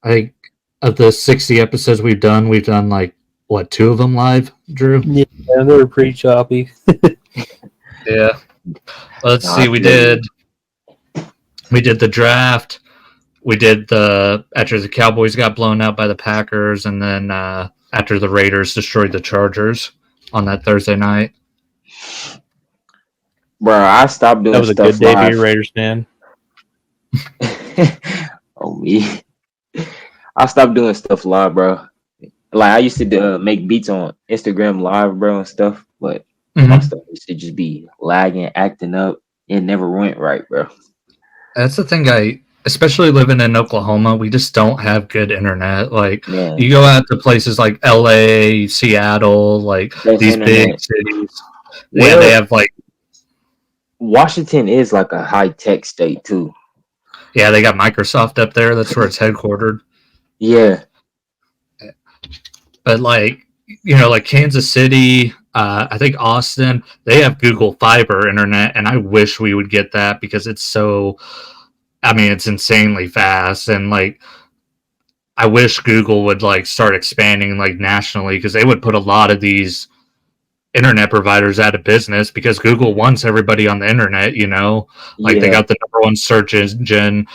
I think of the 60 episodes we've done like what, 2 of them live, Drew? Yeah, and they were pretty choppy. Yeah. Let's Nah, I see. feel We did the draft. We did the after the Cowboys got blown out by the Packers, and then after the Raiders destroyed the Chargers on that Thursday night. bro, I stopped That doing was a stuff good day to be a live. Raiders fan. Oh me, I stopped doing stuff live, bro. Like I used to make beats on Instagram live, bro, and stuff, but my Mm-hmm. stuff used to just be lagging, acting up. It never went right, bro. That's the thing. Especially living in Oklahoma, we just don't have good internet. Like Man, you go out to places like LA, Seattle, like best these big internet. cities. Yeah, they Well, have like Washington is like a high tech state too. they got Microsoft up there. That's where it's headquartered. Yeah, But like like Kansas City, I think Austin, they have Google Fiber internet, and I wish we would get that because it's so. I mean, it's insanely fast, and like I wish Google would like start expanding like nationally because they would put a lot of these internet providers out of business because Google wants everybody on the internet. Like they yeah. got the number one search engine.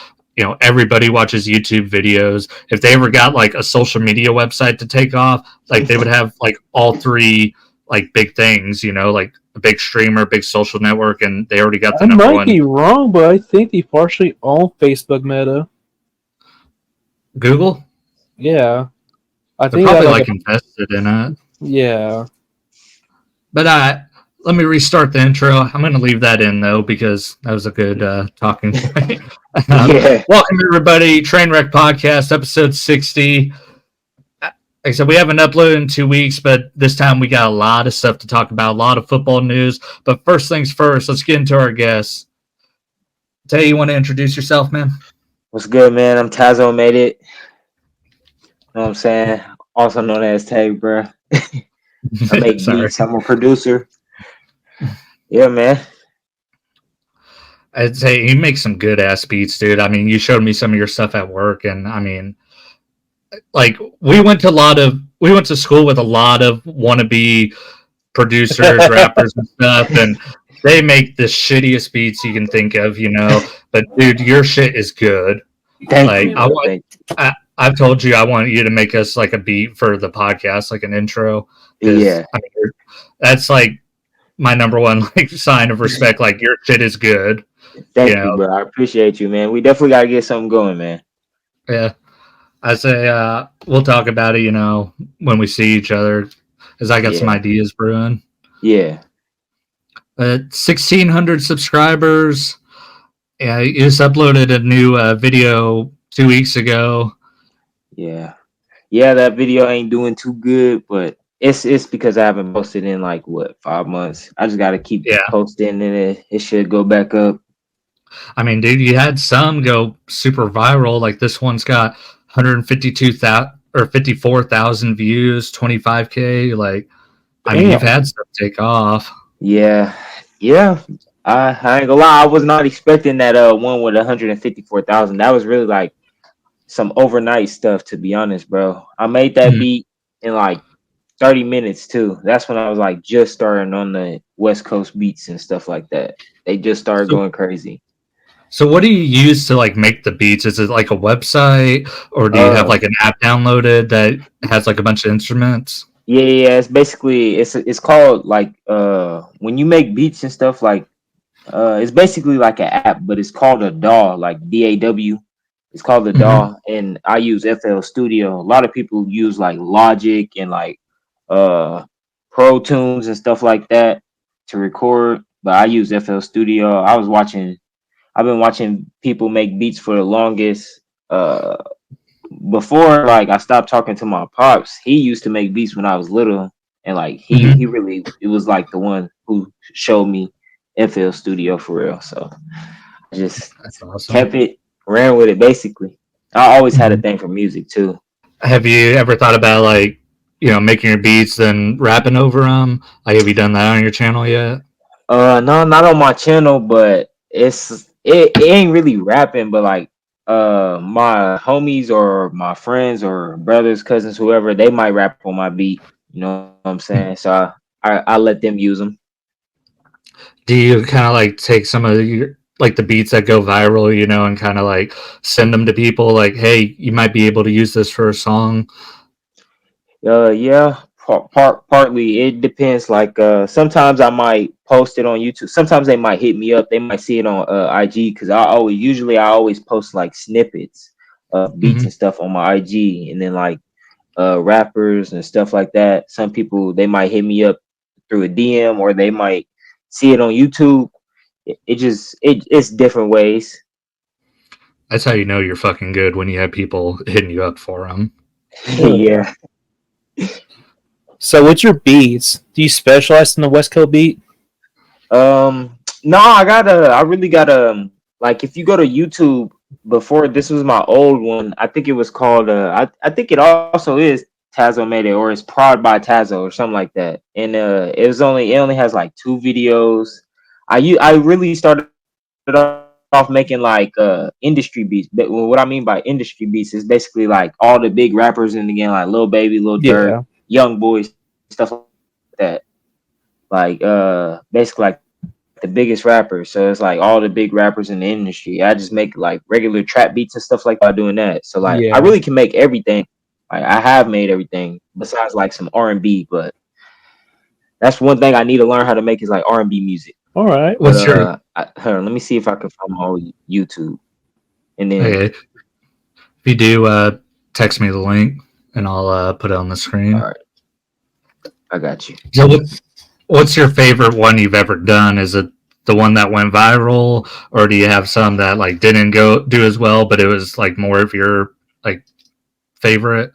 Everybody watches YouTube videos. If they ever got like a social media website to take off, like they would have like all three like big things, like a big streamer, big social network, and they already got the I number might one. be wrong, but I think they partially own Facebook Meta. Google? Yeah. I They're think probably that like invested in it. yeah. But let me restart the intro. I'm going to leave that in though because that was a good talking point. Yeah. Welcome everybody, Trainwreck Podcast, episode 60. Like I said, we haven't uploaded in 2 weeks, but this time we got a lot of stuff to talk about, a lot of football news. But first things first, let's get into our guests. Tay, you want to introduce yourself, man? What's good, man? I'm Tazo Made It. Know what I'm saying? Also known as Tag, bro. I make Sorry. beats. I'm a producer. Yeah, man. I'd say you make some good ass beats, dude. I mean, you showed me some of your stuff at work, and I mean, like we went to school with a lot of wannabe producers, rappers, and stuff, and they make the shittiest beats you can think of, But dude, your shit is good. Thank you, bro. Thank you. I've told you I want you to make us like a beat for the podcast, like an intro. Yeah. I mean, that's like my number one like sign of respect. Like your shit is good. Thank you, bro. I appreciate you, man. We definitely gotta get something going, man. Yeah. I say we'll talk about it, when we see each other, because I got some ideas brewing. Yeah. 1,600 subscribers. Yeah, you just uploaded a new video 2 weeks ago. Yeah. Yeah, that video ain't doing too good, but it's because I haven't posted in like 5 months. I just gotta keep posting, and it should go back up. I mean, dude, you had some go super viral. Like this one's got 152,000 or 54,000 views, 25K. Like, I mean, you've had stuff take off. Yeah. I ain't gonna lie, I was not expecting that one with 154,000. That was really like some overnight stuff, to be honest, bro. I made that beat in like 30 minutes too. That's when I was like just starting on the West Coast beats and stuff like that. They just started going crazy. So what do you use to like make the beats? Is it like a website, or do you have like an app downloaded that has like a bunch of instruments? Yeah. It's basically it's called like when you make beats and stuff, like it's basically like an app, but it's called a DAW, like DAW. It's called a DAW, and I use FL Studio. A lot of people use like Logic and like Pro Tunes and stuff like that to record, but I use FL Studio. I've been watching people make beats for the longest. Before like I stopped talking to my pops, he used to make beats when I was little, and like he really, it was like the one who showed me FL Studio for real. So I just kept it, ran with it basically. I always had a thing for music too. Have you ever thought about like making your beats then rapping over them? Like, have you done that on your channel yet? No, not on my channel, but it ain't really rapping, but like my homies or my friends or brothers, cousins, whoever, they might rap on my beat. You know what I'm saying? So I let them use them. Do you kind of like take some of your like the beats that go viral, and kind of like send them to people like, hey, you might be able to use this for a song? Yeah, partly it depends. Like sometimes I might post it on YouTube. Sometimes they might hit me up. They might see it on IG because I always post like snippets of beats Hmm. and stuff on my IG, and then like rappers and stuff like that. Some people they might hit me up through a DM or they might see it on YouTube. It's different ways. That's how you know you're fucking good, when you have people hitting you up for them. Oh, yeah. Yeah. So, what's your beats? Do you specialize in the West Coast beat? No, I really gotta like if you go to YouTube before this was my old one, I think it was called I think it also is Tazo made it or it's Prod by Tazo or something like that. And it only has like two videos. I really started off making like industry beats. But what I mean by industry beats is basically like all the big rappers and again like Lil Baby, Lil Durk, Young Yeah. Boy, stuff like that. Like basically like the biggest rappers. So it's like all the big rappers in the industry. I just make like regular trap beats and stuff like that while doing that. So like I really can make Yeah. everything. Like I have made everything besides like some R&B, but that's one thing I need to learn how to make is like R&B music. All right. But What's your hold on, let me see if I can find my old YouTube. And then okay? If you do, text me the link and I'll put it on the all screen. right, I got you. So, what's your favorite one you've ever done? Is it the one that went viral, or do you have some that like didn't go do as well, but it was like more of your like favorite?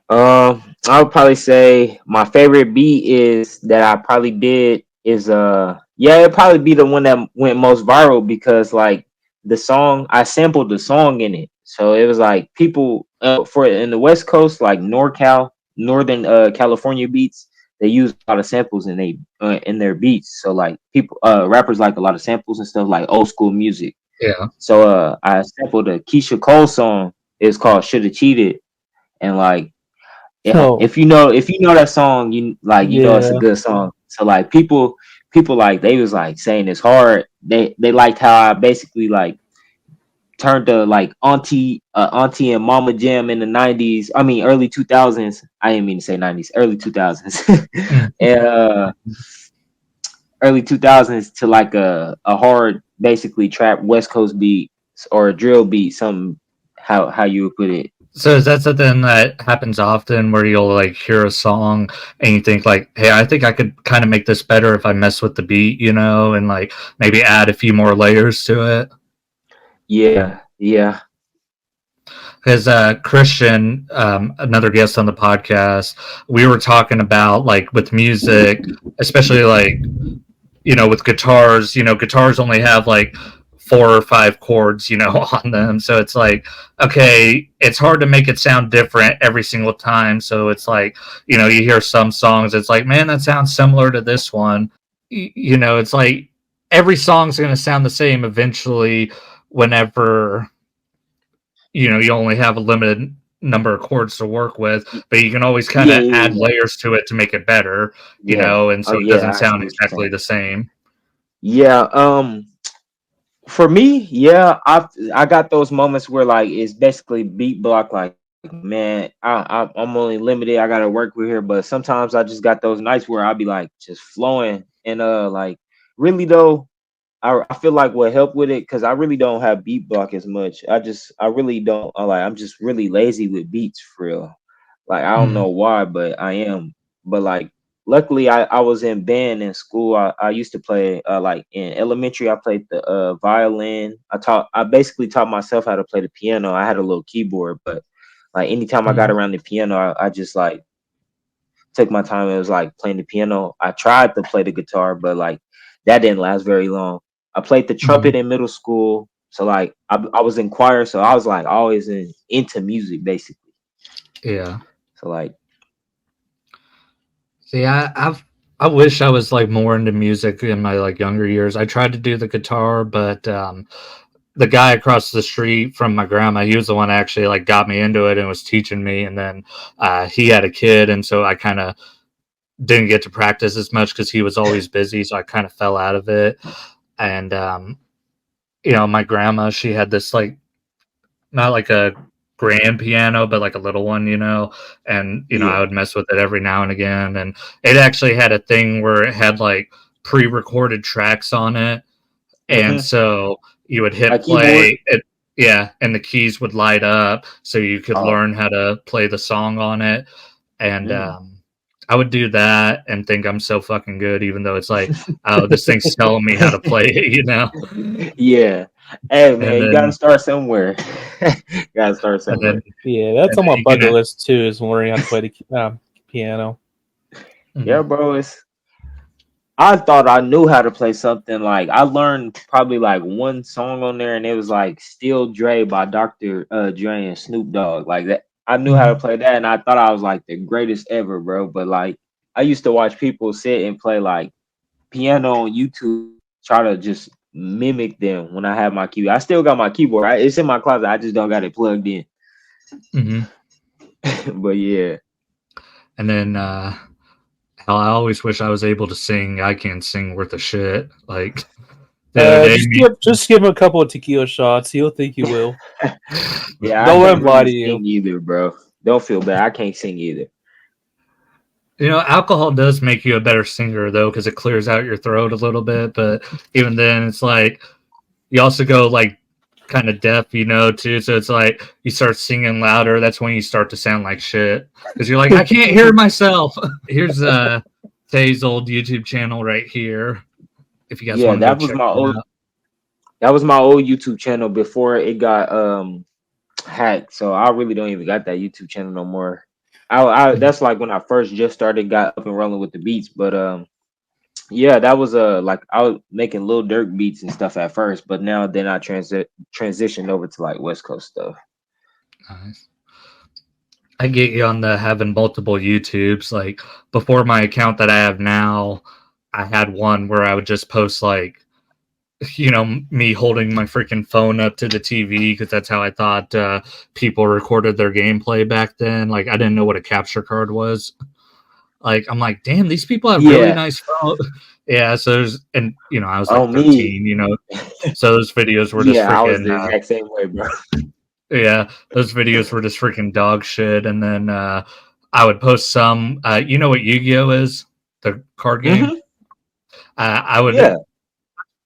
I would probably say my favorite beat is that I probably did is yeah, it'd probably be the one that went most viral because like the song I sampled the song in it. So it was like people for in the West Coast, like NorCal, Northern California beats, they use a lot of samples in their beats. So like people rappers like a lot of samples and stuff like old school music. Yeah. So I sampled a Keisha Cole song. It's called Shoulda Cheated. And like yeah, Oh, if you know that song, you know it's a yeah. good song. So like people like they was like saying it's hard. They liked how I basically like turned to like auntie and mama jam in the 90s. I mean early 2000s. I didn't mean to say 90s, early 2000s. Mm. And early 2000s to like a hard basically trap West Coast beat or a drill beat, something how you would put it. So is that something that happens often, where you'll like hear a song and you think like, hey, I think I could kind of make this better if I mess with the beat, and like maybe add a few more layers to it? Yeah, yeah. Because Christian, another guest on the podcast, we were talking about like with music, especially like with guitars, guitars only have like 4 or 5 chords, on them. So it's like, okay, it's hard to make it sound different every single time. So it's like, you hear some songs, it's like, man, that sounds similar to this one. It's like every song's going to sound the same eventually whenever, you only have a limited number of chords to work with, but you can always kind Yeah, of yeah, add yeah. layers to it to make it better, Yeah. and Oh so it doesn't yeah, I see sound what you're exactly saying. the same. Yeah. For me, yeah, I got those moments where like it's basically beat block. Like man, I'm only limited. I gotta work with here, but sometimes I just got those nights where I'll be like just flowing and like really though. I feel like what helped with it because I really don't have beat block as much. I really don't I'm just really lazy with beats for real. Like I don't Mm. know why, but I am. But like luckily I was in band in school. I used to play like in elementary I played the violin. I basically taught myself how to play the piano. I had a little keyboard, but like anytime I got Mm. around the piano, I just like took my time. It was like playing the piano. I tried to play the guitar, but like that didn't last very long. I played the trumpet Mm. in middle school. So like I was in choir, so I was like always into music basically. Yeah. So like See, I wish I was like more into music in my like younger years. I tried to do the guitar, but the guy across the street from my grandma, he was the one that actually like got me into it and was teaching me. And then he had a kid, and so I kind of didn't get to practice as much because he was always busy. So I kind of fell out of it. And my grandma, she had this like not like a grand piano, but like a little one, and I would mess with it every now and again. And it actually had a thing where it had like pre-recorded tracks on it, and so you would hit play it, and the keys would light up so you could learn how to play the song on it. And I would do that and think I'm so fucking good, even though it's like, oh, this thing's telling me how to play it, Yeah. Hey man, you gotta start somewhere. Gotta start somewhere. That's on my bucket list too, is learning how to play the piano. Yeah, bro. I thought I knew how to play something. Like I learned probably like one song on there, and it was like "Still Dre" by Dr. Dre and Snoop Dogg. Like that, I knew how to play that, and I thought I was like the greatest ever, bro. But like, I used to watch people sit and play like piano on YouTube, try to just mimic them when I have my keyboard. I still got my keyboard. It's in my closet. I just don't got it plugged in. But yeah. And then I always wish I was able to sing. I can't sing worth a shit. Like just give him a couple of tequila shots. He'll think you will. Yeah, don't let him lie to you either, bro. Don't feel bad. I can't sing either. Alcohol does make you a better singer, though, because it clears out your throat a little bit. But even then, it's like you also go like kind of deaf, too. So it's like you start singing louder. That's when you start to sound like shit because you're like, I can't hear myself. Here's Tay's old YouTube channel right here. If you guys want to that was my old YouTube channel before it got hacked. So I really don't even got that YouTube channel no more. I that's like when I first just got up and rolling with the beats, but that was like I was making Lil Durk beats and stuff at first, but now then I transitioned over to like West Coast stuff. Nice. I get you on the having multiple YouTubes. Like before my account that I have now, I had one where I would just post like me holding my freaking phone up to the TV because that's how I thought people recorded their gameplay back then. Like I didn't know what a capture card was. Like I'm like, damn, these people have really nice phones. Yeah, so I was like 13, so those videos were just freaking. I was the exact same way, bro. Yeah, those videos were just freaking dog shit, and then I would post some. You know what Yu-Gi-Oh is? The card game. I would. Yeah.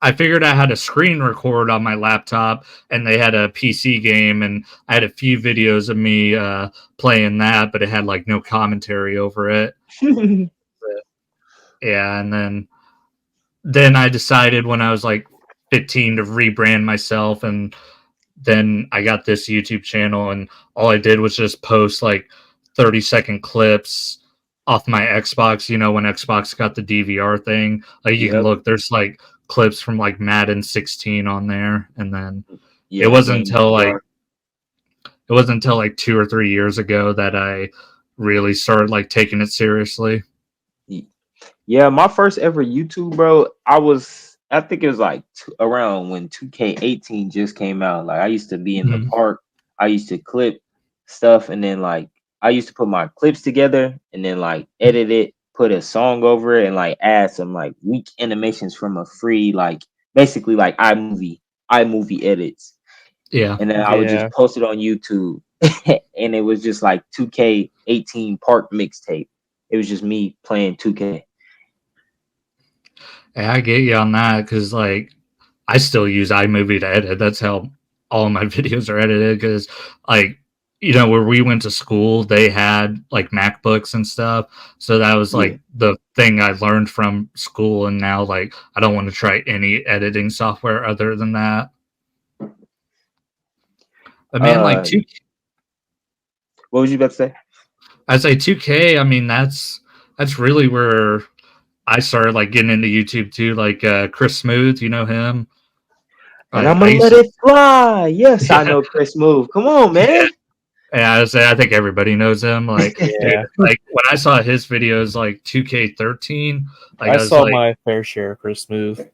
I figured I had a screen record on my laptop, and they had a PC game, and I had a few videos of me playing that, but it had like no commentary over it. Yeah, and then I decided when I was like 15 to rebrand myself, and then I got this YouTube channel, and all I did was just post like 30-second clips off my Xbox. When Xbox got the DVR thing, like you can look, there's like clips from like Madden 16 on there, and then it wasn't until like 2 or 3 years ago that I really started like taking it seriously. Yeah, my first ever YouTube, bro, I think it was like around when 2K18 just came out. Like I used to be in the park, I used to clip stuff, and then like I used to put my clips together and then like edit it, put a song over it, and like add some like weak animations from a free like basically like iMovie edits. Yeah. And then I would just post it on YouTube. And it was just like 2K18 park mixtape. It was just me playing 2K. Yeah, I get you on that because like I still use iMovie to edit. That's how all my videos are edited because like where we went to school, they had like MacBooks and stuff. So that was like the thing I learned from school. And now like I don't want to try any editing software other than that. But man, like 2K. What was you about to say? I'd say 2K. I mean, that's really where I started like getting into YouTube too. Like Chris Smooth, you know him. And I'm gonna let it fly. Yes, I know Chris Smooth. Come on, man. Yeah, I think everybody knows him. Like, dude, like when I saw his videos, like 2K13, like I saw like, my fair share of Chris Smooth.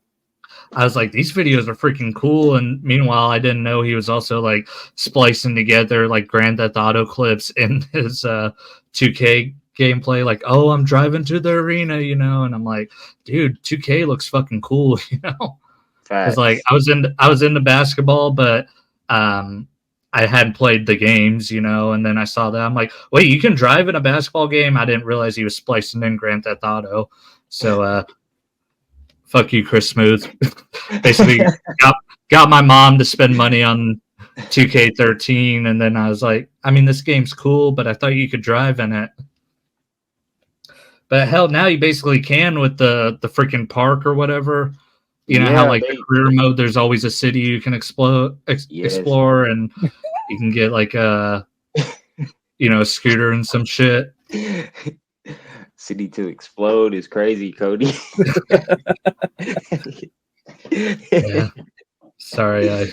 I was like, these videos are freaking cool. And meanwhile, I didn't know he was also like splicing together like Grand Theft Auto clips in his 2K gameplay. Like, oh, I'm driving to the arena, you know, and I'm like, dude, 2K looks fucking cool, you know. Because like Facts. I was into basketball, but I hadn't played the games, you know, and then I saw that I'm like, wait, you can drive in a basketball game? I didn't realize he was splicing in Grand Theft Auto. So fuck you, Chris Smooth. Basically got my mom to spend money on 2K13, and then I was like, I mean, this game's cool, but I thought you could drive in it. But hell, now you basically can with the freaking park or whatever. You know how Yeah, like the career mode, there's always a city you can explore, yes. and you can get like a a scooter and some shit. City to explode is crazy, Cody. Yeah, sorry, yeah.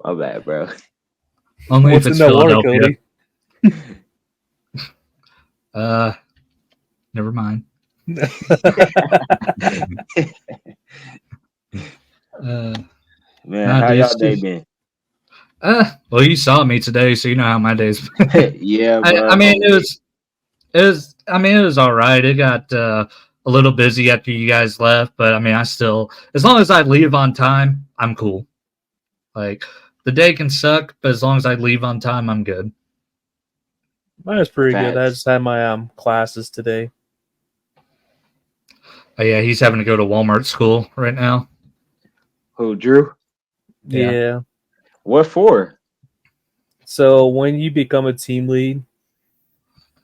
My bad, bro. Only What's if it's in the water, Philadelphia. Cody? Never mind. Man, how y'all day been? Well, you saw me today, so you know how my day's been. Yeah, bro. I mean, it was all right. It got a little busy after you guys left, but I mean, I still, as long as I leave on time, I'm cool. Like the day can suck, but as long as I leave on time, I'm good. Mine was pretty good. I Facts. just had my classes today. Oh, yeah, he's having to go to Walmart school right now. Who, Drew? Yeah. Yeah. What for? So when you become a team lead,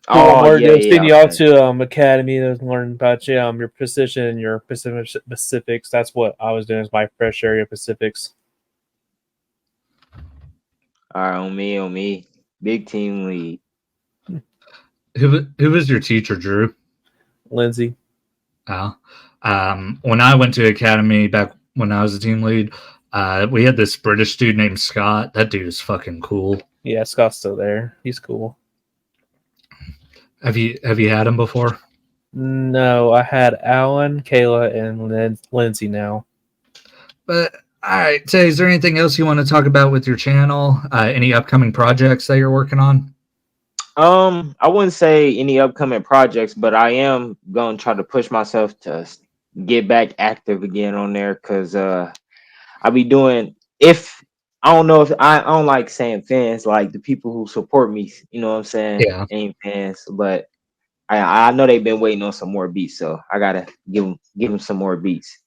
Oh, yeah, they'll send you out okay. to academy to learn about your position and your specifics. That's what I was doing. Is my fresh area Pacifics. All right, on me. Big team lead. Who was your teacher, Drew? Lindsay. Oh. When I went to academy back when I was a team lead, we had this British dude named Scott. That dude is fucking cool. Yeah, Scott's still there. He's cool. Have you had him before? No, I had Alan, Kayla, and Lindsay now. But all right, Tay, is there anything else you want to talk about with your channel? Any upcoming projects that you're working on? I wouldn't say any upcoming projects, but I am gonna try to push myself to get back active again on there because I'll be doing if I don't know if I don't like saying fans, like the people who support me, you know what I'm saying? Yeah. Ain't fans, but I know they've been waiting on some more beats, so I gotta give them some more beats.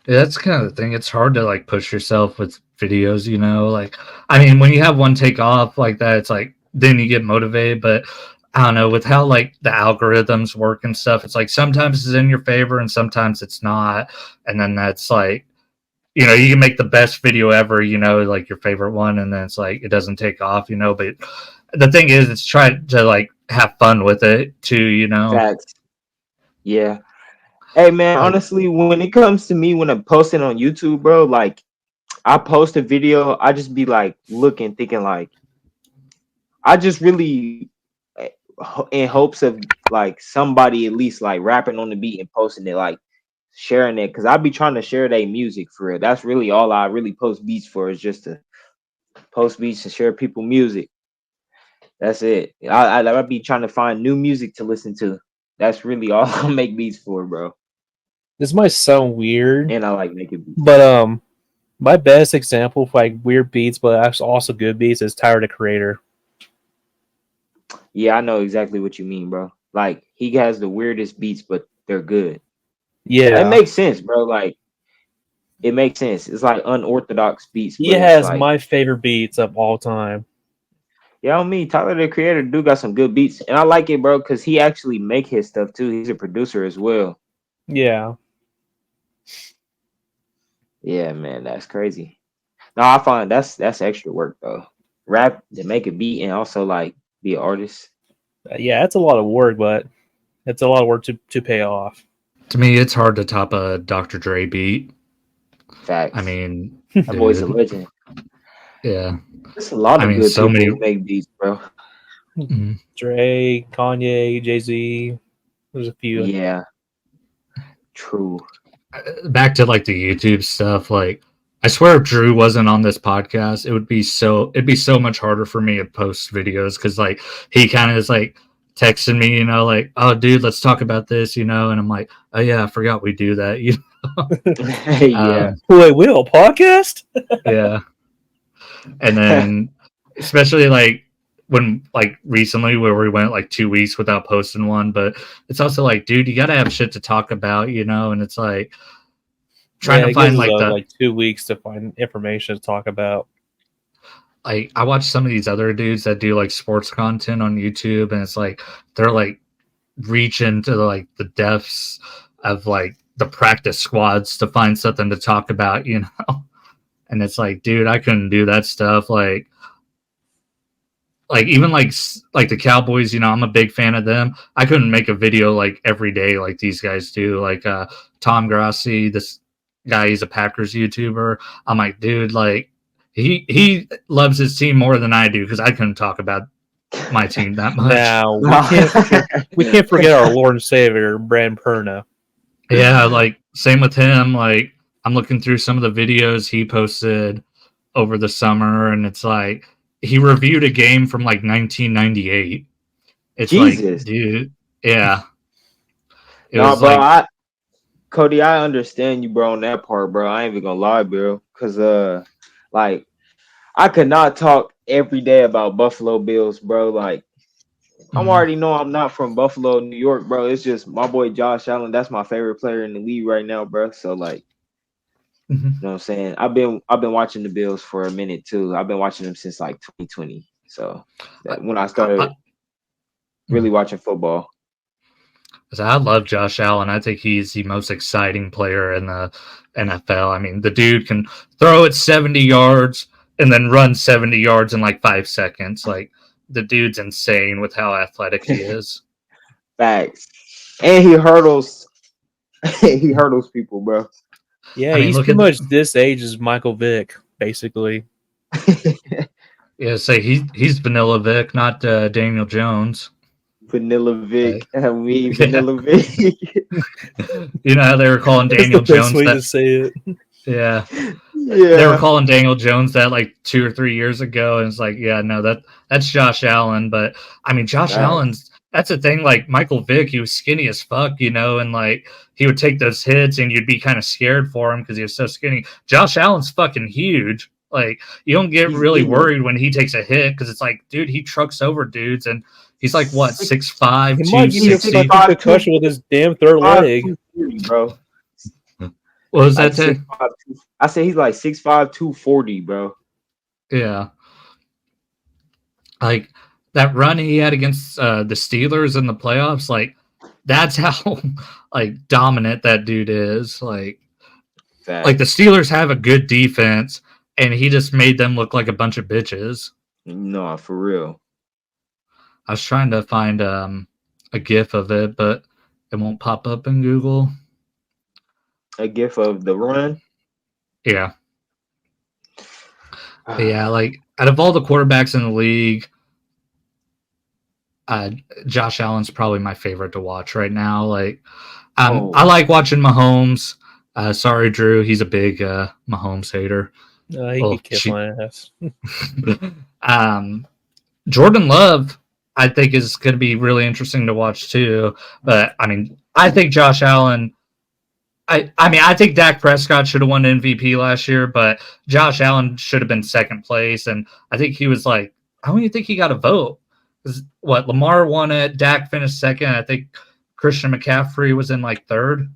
Yeah, that's kind of the thing. It's hard to like push yourself with videos, you know. Like, I mean, when you have one take off like that, it's like then you get motivated. But I don't know, with how like the algorithms work and stuff, it's like sometimes it's in your favor and sometimes it's not. And then that's like, you know, you can make the best video ever, you know, like your favorite one, and then it's like it doesn't take off, you know. But the thing is, it's try to like have fun with it too, you know. Facts. Yeah. Hey man, Like, honestly, when it comes to me when I'm posting on YouTube, bro, like I post a video, I just be like looking, thinking like I just really in hopes of like somebody at least like rapping on the beat and posting it, like sharing it, because I be trying to share their music for real. That's really all I really post beats for, is just to post beats and share people music. That's it. I be trying to find new music to listen to. That's really all I make beats for, bro. This might sound weird, And I like making beats. but my best example for like weird beats, but actually also good beats, is Tyler the Creator. Yeah, I know exactly what you mean, bro. Like he has the weirdest beats, but they're good. Yeah, It makes sense, bro. Like it makes sense. It's like unorthodox beats, he but it's has like, my favorite beats of all time. yeah, on me, Tyler the Creator do got some good beats, and I like it, bro, because he actually make his stuff too. He's a producer as well. Yeah, Yeah, man, that's crazy. No, I find that's extra work though. Rap to make a beat and also like be an artist. yeah, it's a lot of work, but it's a lot of work to pay off. to me, it's hard to top a Dr. Dre beat. Facts. I mean, That boy's a dude, legend. yeah. There's a lot I of mean, good so people many. who make beats, bro. Dre, Kanye, Jay-Z. There's a few. Yeah. True. Back to like the YouTube stuff, like I swear if Drew wasn't on this podcast, it'd be so much harder for me to post videos because like he kind of is like texting me, like, oh dude, let's talk about this, and I'm like, oh yeah, I forgot we do that, Yeah. Wait, we don't podcast? Yeah. And then especially like when like recently where we went like 2 weeks without posting one, but it's also like, dude, you gotta have shit to talk about, and it's like trying to find like 2 weeks to find information to talk about. Like I watch some of these other dudes that do like sports content on YouTube, and it's like they're like reaching to like the depths of like the practice squads to find something to talk about, and it's like, dude, I couldn't do that stuff. Like even like the Cowboys, I'm a big fan of them. I couldn't make a video like every day like these guys do. Like Tom Grassi, this guy, he's a Packers YouTuber. I'm like, dude, like he loves his team more than I do because I couldn't talk about my team that much. Now we can't forget our Lord and Savior, Brand Perna. Yeah, like same with him. Like I'm looking through some of the videos he posted over the summer, and it's like he reviewed a game from like 1998. It's Jesus. like, dude, yeah. Cody, I understand you, bro, on that part, bro. I ain't even gonna lie, bro, because like I could not talk every day about Buffalo Bills, bro. Like I'm already know I'm not from Buffalo, New York, bro. It's just my boy Josh Allen. That's my favorite player in the league right now, bro. So like, you know what I'm saying? I've been watching the Bills for a minute too. I've been watching them since like 2020. So when I started really watching football. I love Josh Allen. I think he's the most exciting player in the NFL. I mean, the dude can throw it 70 yards and then run 70 yards in like 5 seconds. Like the dude's insane with how athletic he is. Facts. And he hurdles people, bro. Yeah, he's pretty much this age as Michael Vick, basically. Yeah, say he's Vanilla Vic, not Daniel Jones. Vanilla Vic. Vanilla Vic. You know how they were calling Daniel Jones way to say it. Yeah. They were calling Daniel Jones that like 2 or 3 years ago, and it's like, yeah, no, that's Josh Allen. But I mean, Josh Allen's, that's the thing. Like Michael Vick, he was skinny as fuck, and like he would take those hits, and you'd be kind of scared for him because he was so skinny. Josh Allen's fucking huge. Like you don't get really worried when he takes a hit because it's like, dude, he trucks over dudes, and he's like what 6'5", 260. Concussion with his damn third leg, bro. What was that? 6'5", I say he's like 6'5", 240, bro. Yeah. Like that run he had against the Steelers in the playoffs, like that's how like dominant that dude is. Like the Steelers have a good defense, and he just made them look like a bunch of bitches. No, for real. I was trying to find a GIF of it, but it won't pop up in Google. A GIF of the run? Yeah. Yeah, like out of all the quarterbacks in the league, Josh Allen's probably my favorite to watch right now. Like, I like watching Mahomes. Sorry, Drew, he's a big Mahomes hater. He could kiss my ass. Jordan Love, I think, is going to be really interesting to watch too. But I mean, I think Josh Allen. I think Dak Prescott should have won MVP last year, but Josh Allen should have been second place. And I think he was like, I don't even think he got a vote. What, Lamar won it, Dak finished second. I think Christian McCaffrey was in like third.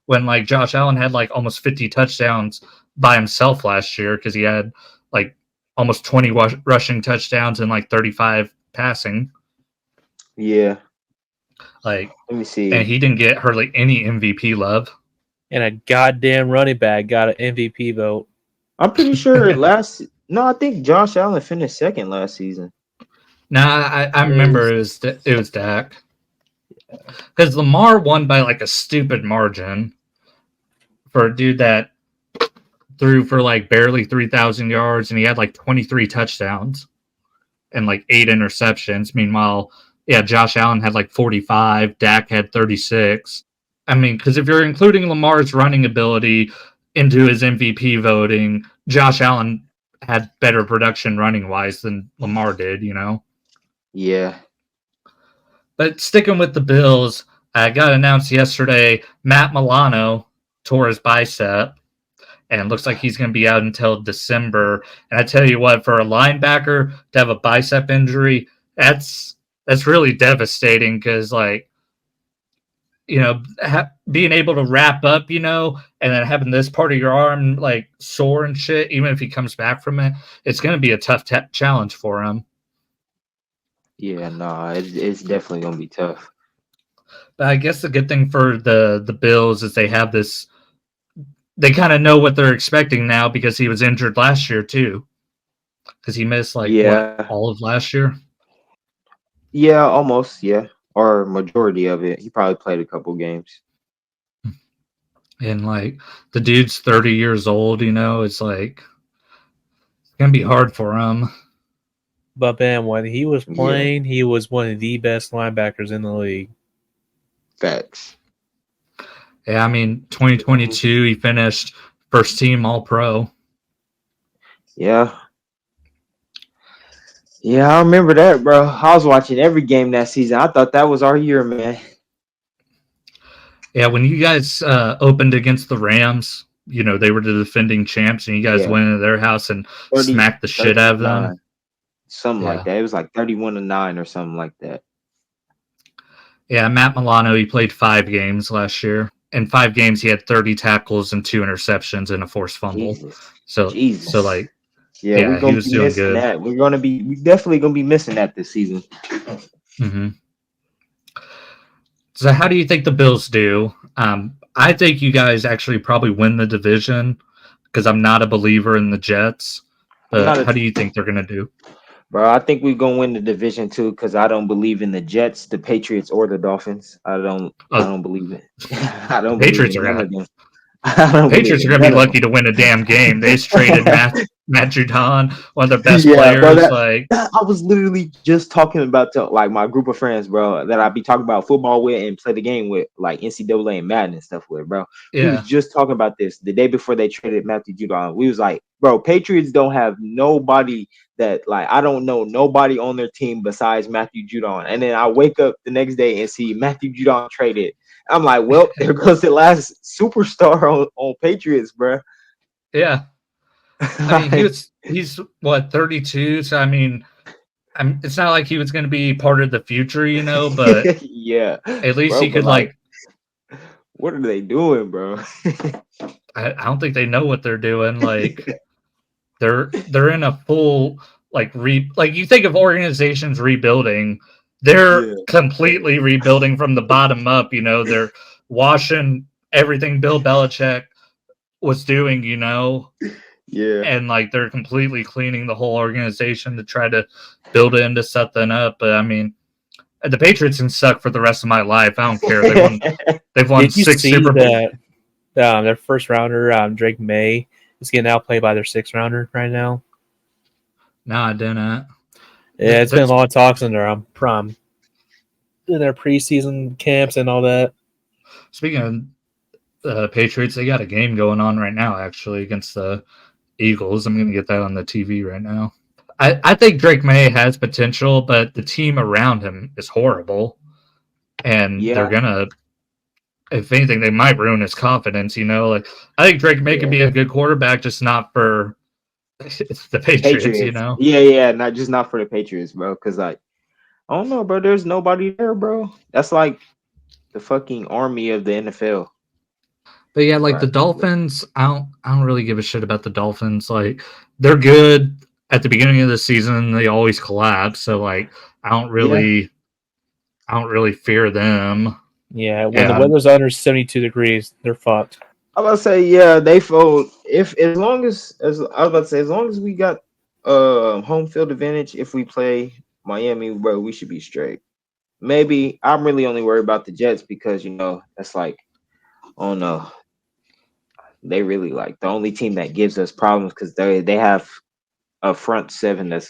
When like Josh Allen had like almost 50 touchdowns by himself last year because he had like almost 20 rushing touchdowns and like 35 passing. Yeah. Like, let me see. And he didn't get hardly any MVP love. And a goddamn running back got an MVP vote. I'm pretty sure I think Josh Allen finished second last season. Nah, I remember it was Dak. Because Lamar won by like a stupid margin for a dude that threw for like barely 3,000 yards, and he had like 23 touchdowns and like 8 interceptions. Meanwhile, yeah, Josh Allen had like 45. Dak had 36. I mean, because if you're including Lamar's running ability into his MVP voting, Josh Allen had better production running wise than Lamar did, you know. Yeah. But sticking with the Bills, got announced yesterday. Matt Milano tore his bicep, and looks like he's going to be out until December. And I tell you what, for a linebacker to have a bicep injury, that's really devastating because, like, you know, being able to wrap up, you know, and then having this part of your arm like sore and shit, even if he comes back from it, it's going to be a tough challenge for him. Yeah, no, it's definitely gonna be tough. But I guess the good thing for the Bills is they have this. They kind of know what they're expecting now because he was injured last year too. Because he missed like what, Yeah. all of last year. Yeah, almost, yeah. Or majority of it. He probably played a couple games. And like the dude's 30 years old, you know, it's like it's gonna be hard for him. But Ben, when he was Yeah. playing, he was one of the best linebackers in the league. Facts. Yeah, I mean, 2022 he finished first team All Pro. Yeah. Yeah, I remember that, bro. I was watching every game that season. I thought that was our year, man. Yeah, when you guys opened against the Rams, you know, they were the defending champs, and you guys Yeah. went into their house and 30, smacked the shit out of them. 39. Something Yeah. like that. It was like 31-9 or something like that. Yeah, Matt Milano, he played 5 games last year. In 5 games, he had 30 tackles and 2 interceptions and a forced fumble. Jesus. So like, yeah, we're he gonna was be doing missing good. that. We definitely gonna be missing that this season. Mm-hmm. So how do you think the Bills do? I think you guys actually probably win the division because I'm not a believer in the Jets. But how do you think they're going to do? Bro, I think we're gonna win the division too because I don't believe in the Jets, the Patriots, or the Dolphins. I don't believe it. I don't believe Patriots in are none of them. Patriots are going to be lucky to win a damn game. They just traded Matt Judon, one of their best Yeah, bro, players. I was literally just talking about to like my group of friends, bro, that I be talking about football with and play the game with, like NCAA and Madden and stuff with, bro. Yeah. We was just talking about this the day before they traded Matthew Judon. We was like, bro, Patriots don't have nobody that, like, I don't know nobody on their team besides Matthew Judon. And then I wake up the next day and see Matthew Judon traded. I'm like, well, there goes the last superstar on Patriots, bro. Yeah. I mean, he's what, 32, so I mean, it's not like he was going to be part of the future, you know, but yeah, at least bro, he could like, what are they doing, bro? I don't think they know what they're doing. Like they're in a full like you think of organizations rebuilding, they're completely rebuilding from the bottom up, you know. They're washing everything Bill Belichick was doing, you know. Yeah. And like they're completely cleaning the whole organization to try to build it into something up. But I mean, the Patriots can suck for the rest of my life. I don't care. They've won Did you 6 see Super Bowls. that their first rounder, Drake May, is getting outplayed by their 6th rounder right now? No, I didn't. Yeah, it's been a lot of talks in their prom, in their preseason camps and all that. Speaking of Patriots, they got a game going on right now, actually, against the Eagles. I'm going to get that on the TV right now. I think Drake May has potential, but the team around him is horrible. And they're going to, if anything, they might ruin his confidence, you know? Like, I think Drake May could be a good quarterback, just not for the Patriots, you know? Yeah, not for the Patriots, bro. Because, like, I don't know, bro. There's nobody there, bro. That's like the fucking army of the NFL. But yeah, like the Dolphins, I don't really give a shit about the Dolphins. Like, they're good at the beginning of the season. They always collapse. So like, I don't really fear them. Yeah, when the weather's under 72 degrees, they're fucked. I was about to say, yeah, they fold. As long as we got home field advantage, if we play Miami, bro, we should be straight. Maybe I'm really only worried about the Jets because, you know, that's like, oh no, they really like the only team that gives us problems because they have a front seven not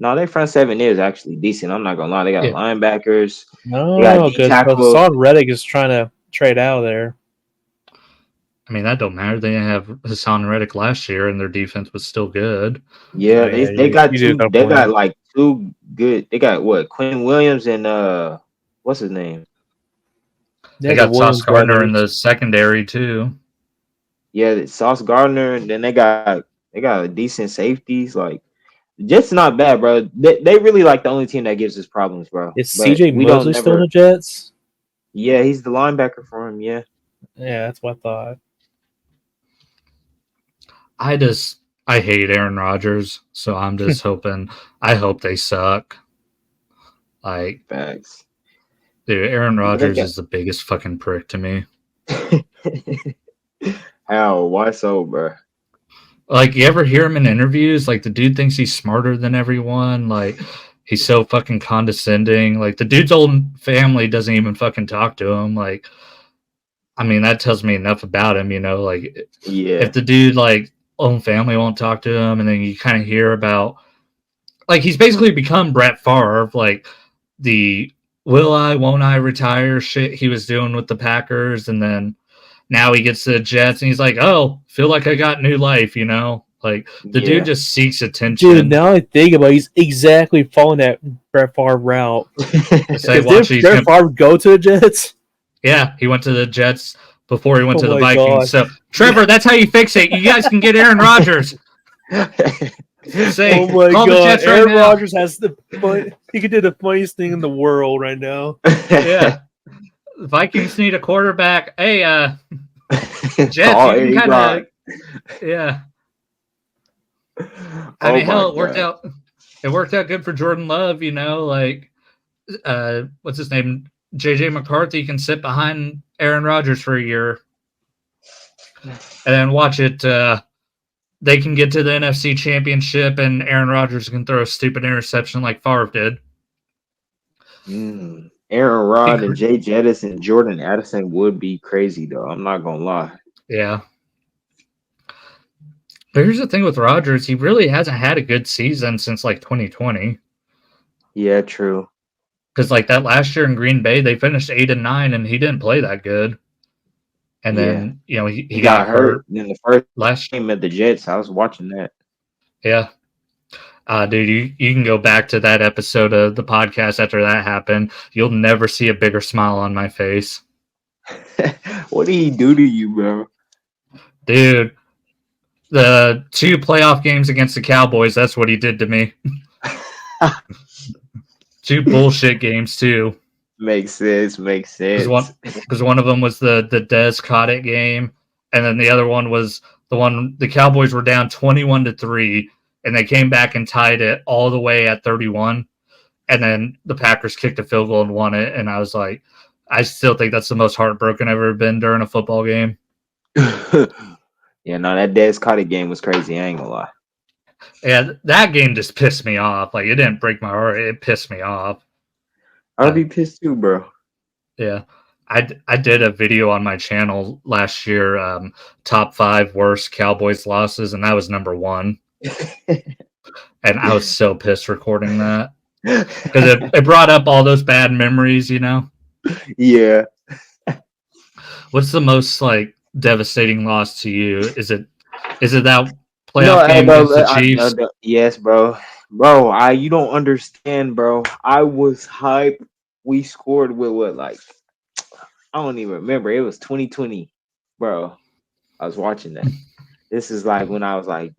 No, their front seven is actually decent. I'm not gonna lie. They got linebackers. They got No, D because tackle. Hassan Reddick is trying to trade out of there. I mean, that don't matter. They have Hassan Reddick last year, and their defense was still good. Yeah, they got you do two. got a They point. got like two good. They got what? Quinn Williams and what's his name? They got Sauce Gardner in the secondary too. Yeah, Sauce Gardner. And then they got a decent safeties. Like the Jets not bad, bro. They really like the only team that gives us problems, bro. Is But CJ we Mosley don't still in never. the Jets? Yeah, he's the linebacker for him. Yeah. Yeah, that's what I thought. I hate Aaron Rodgers, so I'm just hoping. I hope they suck. Like, Facts. dude, Aaron Rodgers is the biggest fucking prick to me. How? Why so, bro? Like, you ever hear him in interviews? Like, the dude thinks he's smarter than everyone. Like, he's so fucking condescending. Like, the dude's old family doesn't even fucking talk to him. Like, I mean, that tells me enough about him, you know? Like, if the dude, like, own family won't talk to him, and then you kind of hear about, like, he's basically become Brett Favre, like, the will I, won't I retire shit he was doing with the Packers, and then now he gets to the Jets, and he's like, oh, feel like I got new life, you know? Like, the dude just seeks attention. Dude, now I think about it, he's exactly following that Brett Favre route. Did Brett Favre go to the Jets? Yeah, he went to the Jets before he went to the Vikings. God. So, Trevor, that's how you fix it. You guys can get Aaron Rodgers. Say, oh my God, Aaron Rodgers has he could do the funniest thing in the world right now. Yeah. The Vikings need a quarterback. Hey, Jets, you can kind of, yeah. I mean, hell, it worked out. It worked out good for Jordan Love, you know, like, what's his name? JJ McCarthy can sit behind Aaron Rodgers for a year. And then watch it. They can get to the NFC Championship, and Aaron Rodgers can throw a stupid interception like Favre did. Aaron Rod and Jay Jettis and Jordan Addison would be crazy, though. I'm not going to lie. Yeah. But here's the thing with Rodgers. He really hasn't had a good season since, like, 2020. Yeah, true. Because, like, that last year in Green Bay, they finished 8-9, and he didn't play that good. And then, you know, he got hurt in the first last game at the Jets. I was watching that. Yeah. Dude, you can go back to that episode of the podcast after that happened. You'll never see a bigger smile on my face. What did he do to you, bro? Dude, the 2 playoff games against the Cowboys, that's what he did to me. 2 bullshit games, too. Makes sense. Because one of them was the Dez Cottick game, and then the other one was the one the Cowboys were down 21-3, and they came back and tied it all the way at 31, and then the Packers kicked a field goal and won it, and I was like, I still think that's the most heartbroken I've ever been during a football game. Yeah, no, that Dez Cottick game was crazy. I ain't gonna lie. Yeah, that game just pissed me off. Like, it didn't break my heart. It pissed me off. I'd be pissed too, bro. Yeah. I did a video on my channel last year, top 5 worst Cowboys losses, and that was number 1. And I was so pissed recording that. Because it brought up all those bad memories, you know? Yeah. What's the most, like, devastating loss to you? Is it that playoff game against the Chiefs? Yes, bro. Bro, you don't understand, bro. I was hyped. We scored with what, like, I don't even remember. It was 2020, bro. I was watching that. This is like when I was like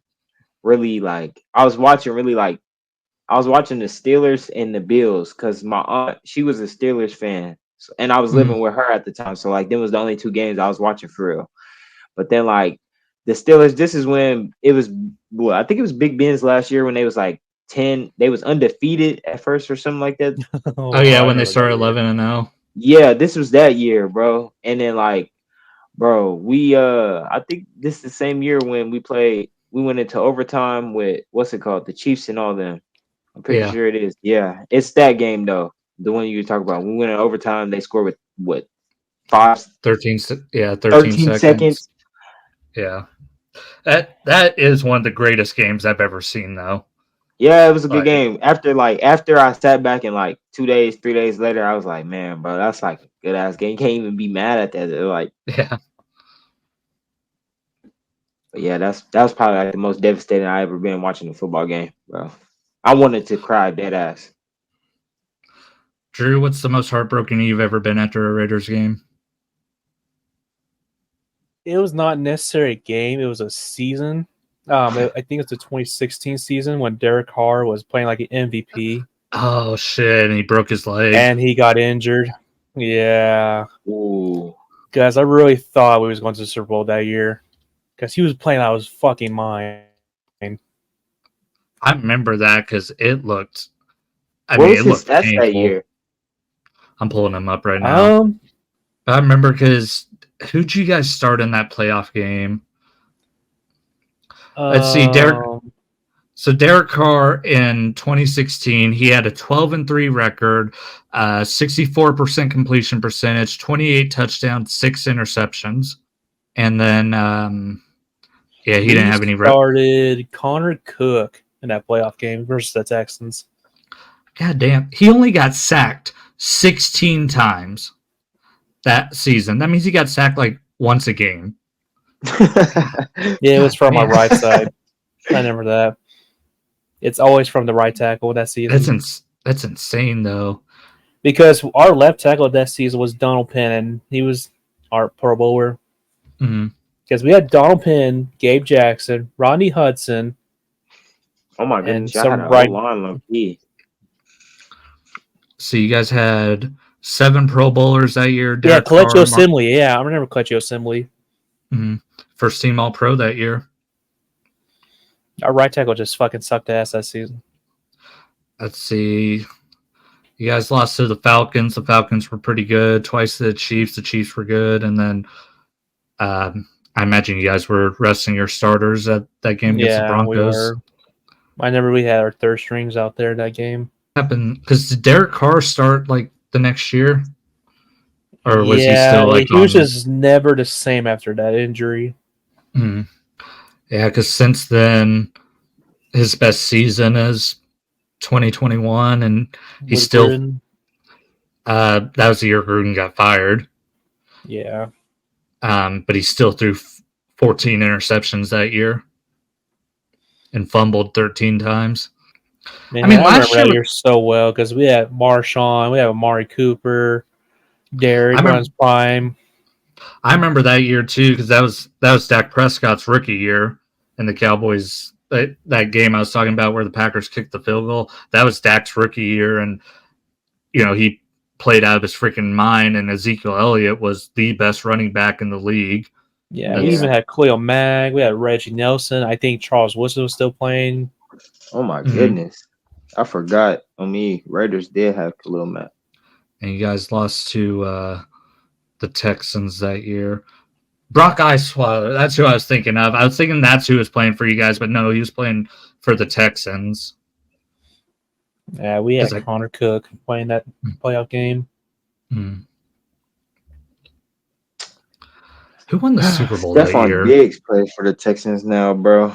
really like I was watching the Steelers and the Bills because my aunt, she was a Steelers fan, and I was living with her at the time. So like, them was the only 2 games I was watching for real. But then like the Steelers, this is when it was. Well, I think it was Big Ben's last year when they was like 10. They was undefeated at first or something like that. Oh yeah, when they started 11-0. Yeah, this was that year, bro. And then like, bro, we I think this is the same year when we went into overtime with what's it called? The Chiefs and all them. I'm pretty sure it is. Yeah. It's that game though. The one you talk about. We went in overtime, they scored with what? 13 seconds. Yeah. That is one of the greatest games I've ever seen though. Yeah, it was a good Like, game. After I sat back and like 2 days, 3 days later, I was like, man, bro, that's like a good ass game. You can't even be mad at that. Like, yeah. but yeah, that was probably like the most devastating I ever been watching a football game, bro. I wanted to cry dead ass. Drew, what's the most heartbroken you've ever been after a Raiders game? It was not necessarily a game; it was a season. I think it's the 2016 season when Derek Carr was playing like an MVP Oh shit! And he broke his leg. and he got injured. Yeah, Ooh. guys, I really thought we was going to the Super Bowl that year because he was playing out of his fucking mind. I remember that because it looked. What was It his looked stats that painful. year? I'm pulling him up right now. Um, I remember because who'd you guys start in that playoff game? Let's see, Derek. So Derek Carr in 2016, he had a 12-3 record, 64% completion percentage, 28 touchdowns, 6 interceptions, and then he didn't have any. Started Connor Cook in that playoff game versus the Texans. God damn, he only got sacked 16 times that season. That means he got sacked like once a game. Yeah, it was from our right side. I remember that. It's always from the right tackle that season. That's insane though. Because our left tackle that season was Donald Penn, and he was our Pro Bowler. Mm-hmm. Because we had Donald Penn, Gabe Jackson, Rodney Hudson. Oh my and goodness, y'all had some a right. whole line low key. So you guys had 7 Pro Bowlers that year. Yeah, Kelechi Osemele. Yeah, I remember Kelechi Osemele. Mm-hmm. First team All Pro that year. Our right tackle just fucking sucked ass that season. Let's see. You guys lost to the Falcons. The Falcons were pretty good. Twice to the Chiefs. The Chiefs were good. And then I imagine you guys were resting your starters at that game against the Broncos. We were. I remember we had our third strings out there that game. Happened because did Derek Carr start like the next year, or was he still like? He was just never the same after that injury. Mm-hmm. Yeah, because since then, his best season is 2021, and he's still. That was the year Gruden got fired. Yeah. But he still threw 14 interceptions that year and fumbled 13 times. Man, I remember that year so well because we had Marshawn, we had Amari Cooper, Derek runs prime. I remember that year too because that was Dak Prescott's rookie year, and the Cowboys that game I was talking about where the Packers kicked the field goal. That was Dak's rookie year, and he played out of his freaking mind. And Ezekiel Elliott was the best running back in the league. Yeah, we even had Khalil Mack. We had Reggie Nelson. I think Charles Woodson was still playing. Oh my goodness. I forgot. Raiders did have Khalil Mack. And you guys lost to the Texans that year. Brock Osweiler, that's who I was thinking of. I was thinking that's who was playing for you guys, but no, he was playing for the Texans. Yeah, we had Connor Cook playing that playoff game. Mm. Who won the Super Bowl that year? Stephon Diggs plays for the Texans now, bro.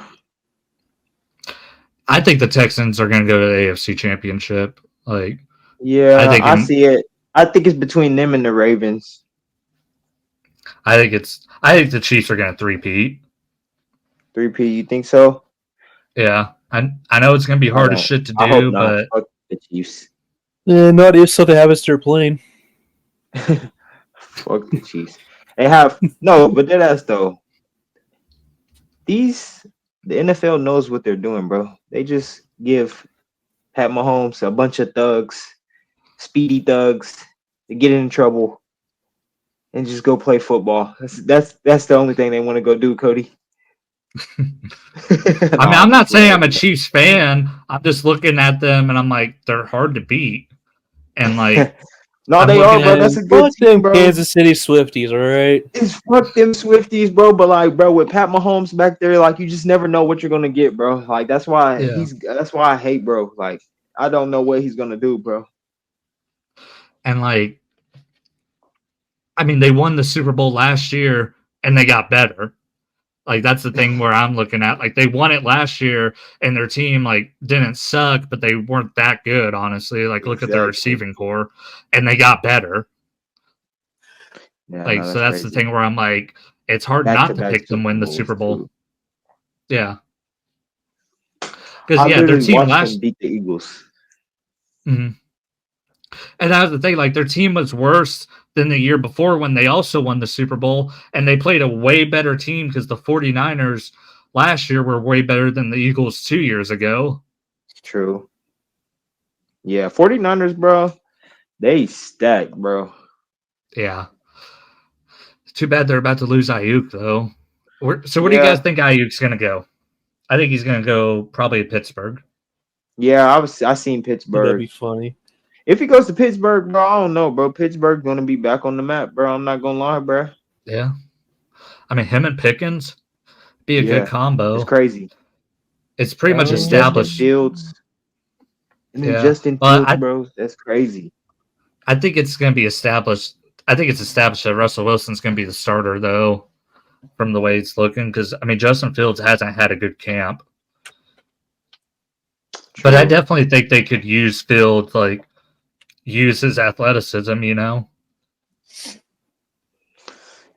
I think the Texans are going to go to the AFC Championship. Yeah, I see it. I think it's between them and the Ravens. I think the Chiefs are going to three-peat. Three-peat, you think so? Yeah. I know it's going to be hard as shit to do, but fuck the Chiefs. Yeah, not if so they have us their plane. Fuck the Chiefs. They have but that's though. The NFL knows what they're doing, bro. They just give Pat Mahomes a bunch of thugs, speedy thugs, to get in trouble and just go play football. That's the only thing they want to go do, Cody. I'm not saying I'm a Chiefs fan. I'm just looking at them and I'm like, they're hard to beat. And no, they are, bro. That's a good team, bro. Kansas City Swifties, all right? It's fuck them Swifties, bro. But bro, with Pat Mahomes back there, you just never know what you're gonna get, bro. That's why that's why I hate, bro. I don't know what he's gonna do, bro. And they won the Super Bowl last year and they got better. Like that's the thing where I'm looking at. Like they won it last year, and their team like didn't suck, but they weren't that good, honestly. Like look at their Exactly. receiving core, and they got better. Yeah, Like no, so that's the crazy. thing where I'm like, it's hard not to Back-to-back pick them win the Bowls, Super Bowl. too. Yeah, because I their literally team watched last. them beat the Eagles. Mhm. And that was the thing. Like their team was worse than the year before when they also won the Super Bowl, and they played a way better team because the 49ers last year were way better than the Eagles 2 years ago. True. Yeah, 49ers, bro. They stacked, bro. Yeah. Too bad they're about to lose Ayuk, though. So where do you Yeah, guys think Ayuk's going to go? I think he's going to go probably to Pittsburgh. yeah. I seen That'd Pittsburgh. be funny. If he goes to Pittsburgh, bro, I don't know, bro. Pittsburgh gonna be back on the map, bro. I'm not gonna lie, bro. Yeah. I mean, him and Pickens be a good Yeah, it's combo. crazy. It's pretty much And then Justin established. Fields. And then Yeah. Justin Well, Fields, bro. That's crazy. I think it's going to be established. I think it's established that Russell Wilson's going to be the starter, though, from the way it's looking. Because, I mean, Justin Fields hasn't had a good camp. But I True. definitely think they could use Fields, like, use his athleticism, you know?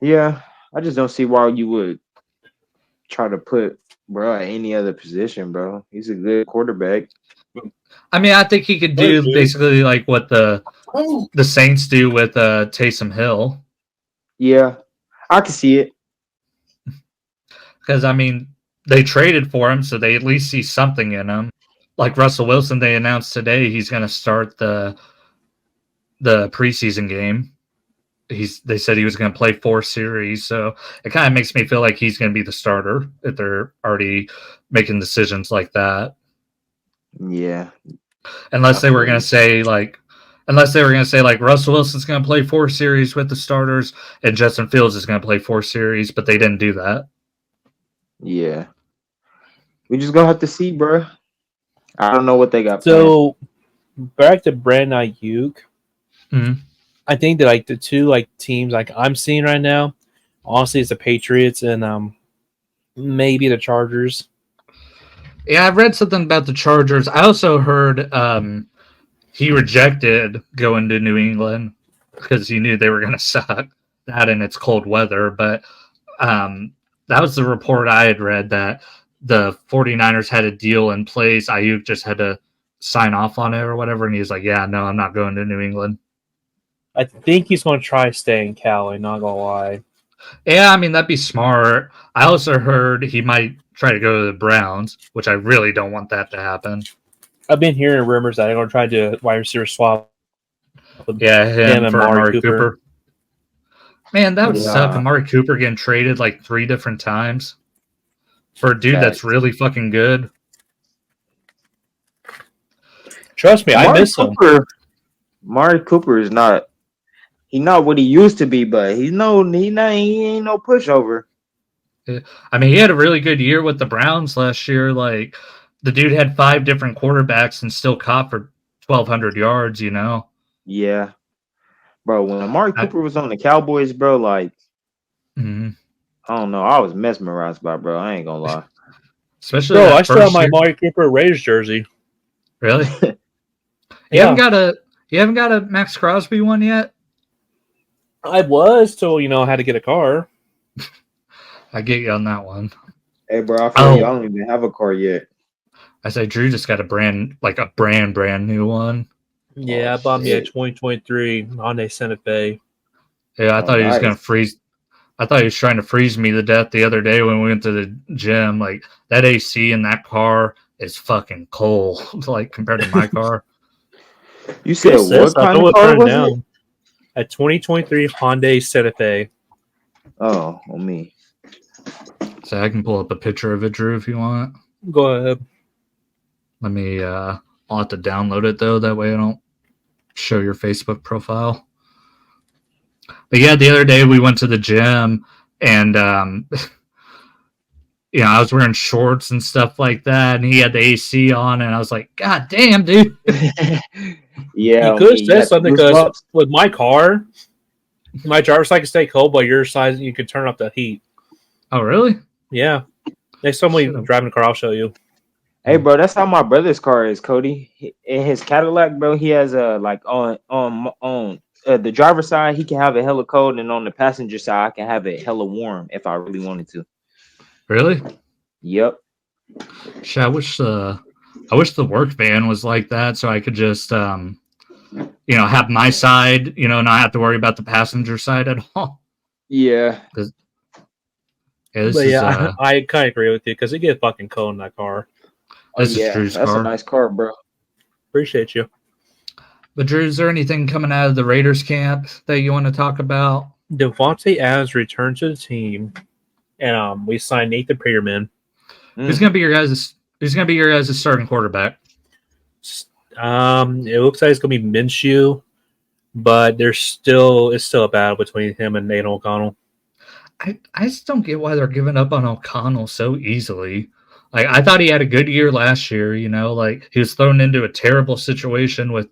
Yeah, I just don't see why you would try to put bro at any other position, bro. He's a good quarterback. I mean, I think he could do basically like what the Saints do with Taysom Hill. Yeah, I can see it. Because, I mean, they traded for him, so they at least see something in him. Like Russell Wilson, they announced today he's going to start the preseason game. They said he was going to play 4 series, so it kind of makes me feel like he's going to be the starter if they're already making decisions like that. Yeah. Unless they were going to say like Russell Wilson's going to play 4 series with the starters and Justin Fields is going to play 4 series, but they didn't do that. Yeah. We just gonna have to see, bro. I don't know what they got. So back to Brandon Ayuk. Mm-hmm. I think that like the two like teams like I'm seeing right now, honestly, it's the Patriots and maybe the Chargers. Yeah, I've read something about the Chargers. I also heard he rejected going to New England because he knew they were going to suck. That and it's cold weather. But that was the report I had read that the 49ers had a deal in place. Ayuk just had to sign off on it or whatever. And he was like, yeah, no, I'm not going to New England. I think he's going to try staying in Cali, not going to lie. Yeah, I mean, that'd be smart. I also heard he might try to go to the Browns, which I really don't want that to happen. I've been hearing rumors that they're going to try to wide receiver swap. Yeah, him for Amari Cooper. Man, that would suck. Amari Cooper getting traded like 3 different times for a dude that's really fucking good. Trust me, I miss him. Amari Cooper is not. He's not what he used to be, but he ain't no pushover. I mean, he had a really good year with the Browns last year. Like, the dude had 5 different quarterbacks and still caught for 1,200 yards, you know? Yeah. Bro, when Amari Cooper was on the Cowboys, bro, like, I don't know. I was mesmerized by bro. I ain't going to lie. Especially bro, I still have my Amari Cooper Raiders jersey. Really? You haven't got a Max Crosby one yet? I was till I had to get a car. I get you on that one. Hey, bro, I feel you. I don't even have a car yet. I say Drew just got a brand new one. Yeah, I bought me a 2023 Hyundai Santa Fe. Yeah, I thought he was gonna freeze. I thought he was trying to freeze me to death the other day when we went to the gym. Like that AC in that car is fucking cold, like compared to my car. You said what kind of car was it? A 2023 Hyundai Santa Fe. Oh, on me. So I can pull up a picture of it, Drew, if you want. Go ahead. Let me. I'll have to download it though. That way I don't show your Facebook profile. But yeah, the other day we went to the gym and I was wearing shorts and stuff like that, and he had the AC on, and I was like, God damn, dude. Yeah, you could have said something because with my car, my driver's side can stay cold, but your side you can turn up the heat. Oh, really? Yeah. Next time we Should've. drive in the car, I'll show you. Hey, bro, that's how my brother's car is, Cody. In his Cadillac, bro, he has a like on the driver's side, he can have it hella cold, and on the passenger side, I can have it hella warm if I really wanted to. Really? Yep. Shit, I wish the work van was like that, so I could just have my side, not have to worry about the passenger side at all. Yeah. Yeah, this But is yeah, I kind of agree with you because it gets fucking cold in that car. Oh this is yeah, Drew's that's a car. nice car, bro. Appreciate you. But Drew, is there anything coming out of the Raiders camp that you want to talk about? Devontae Adams returned to the team, and we signed Nathan Peterman. Who's gonna be your guys' starting quarterback? It looks like it's gonna be Minshew, but it's still a battle between him and Nathan O'Connell. I just don't get why they're giving up on O'Connell so easily. Like, I thought he had a good year last year, like he was thrown into a terrible situation with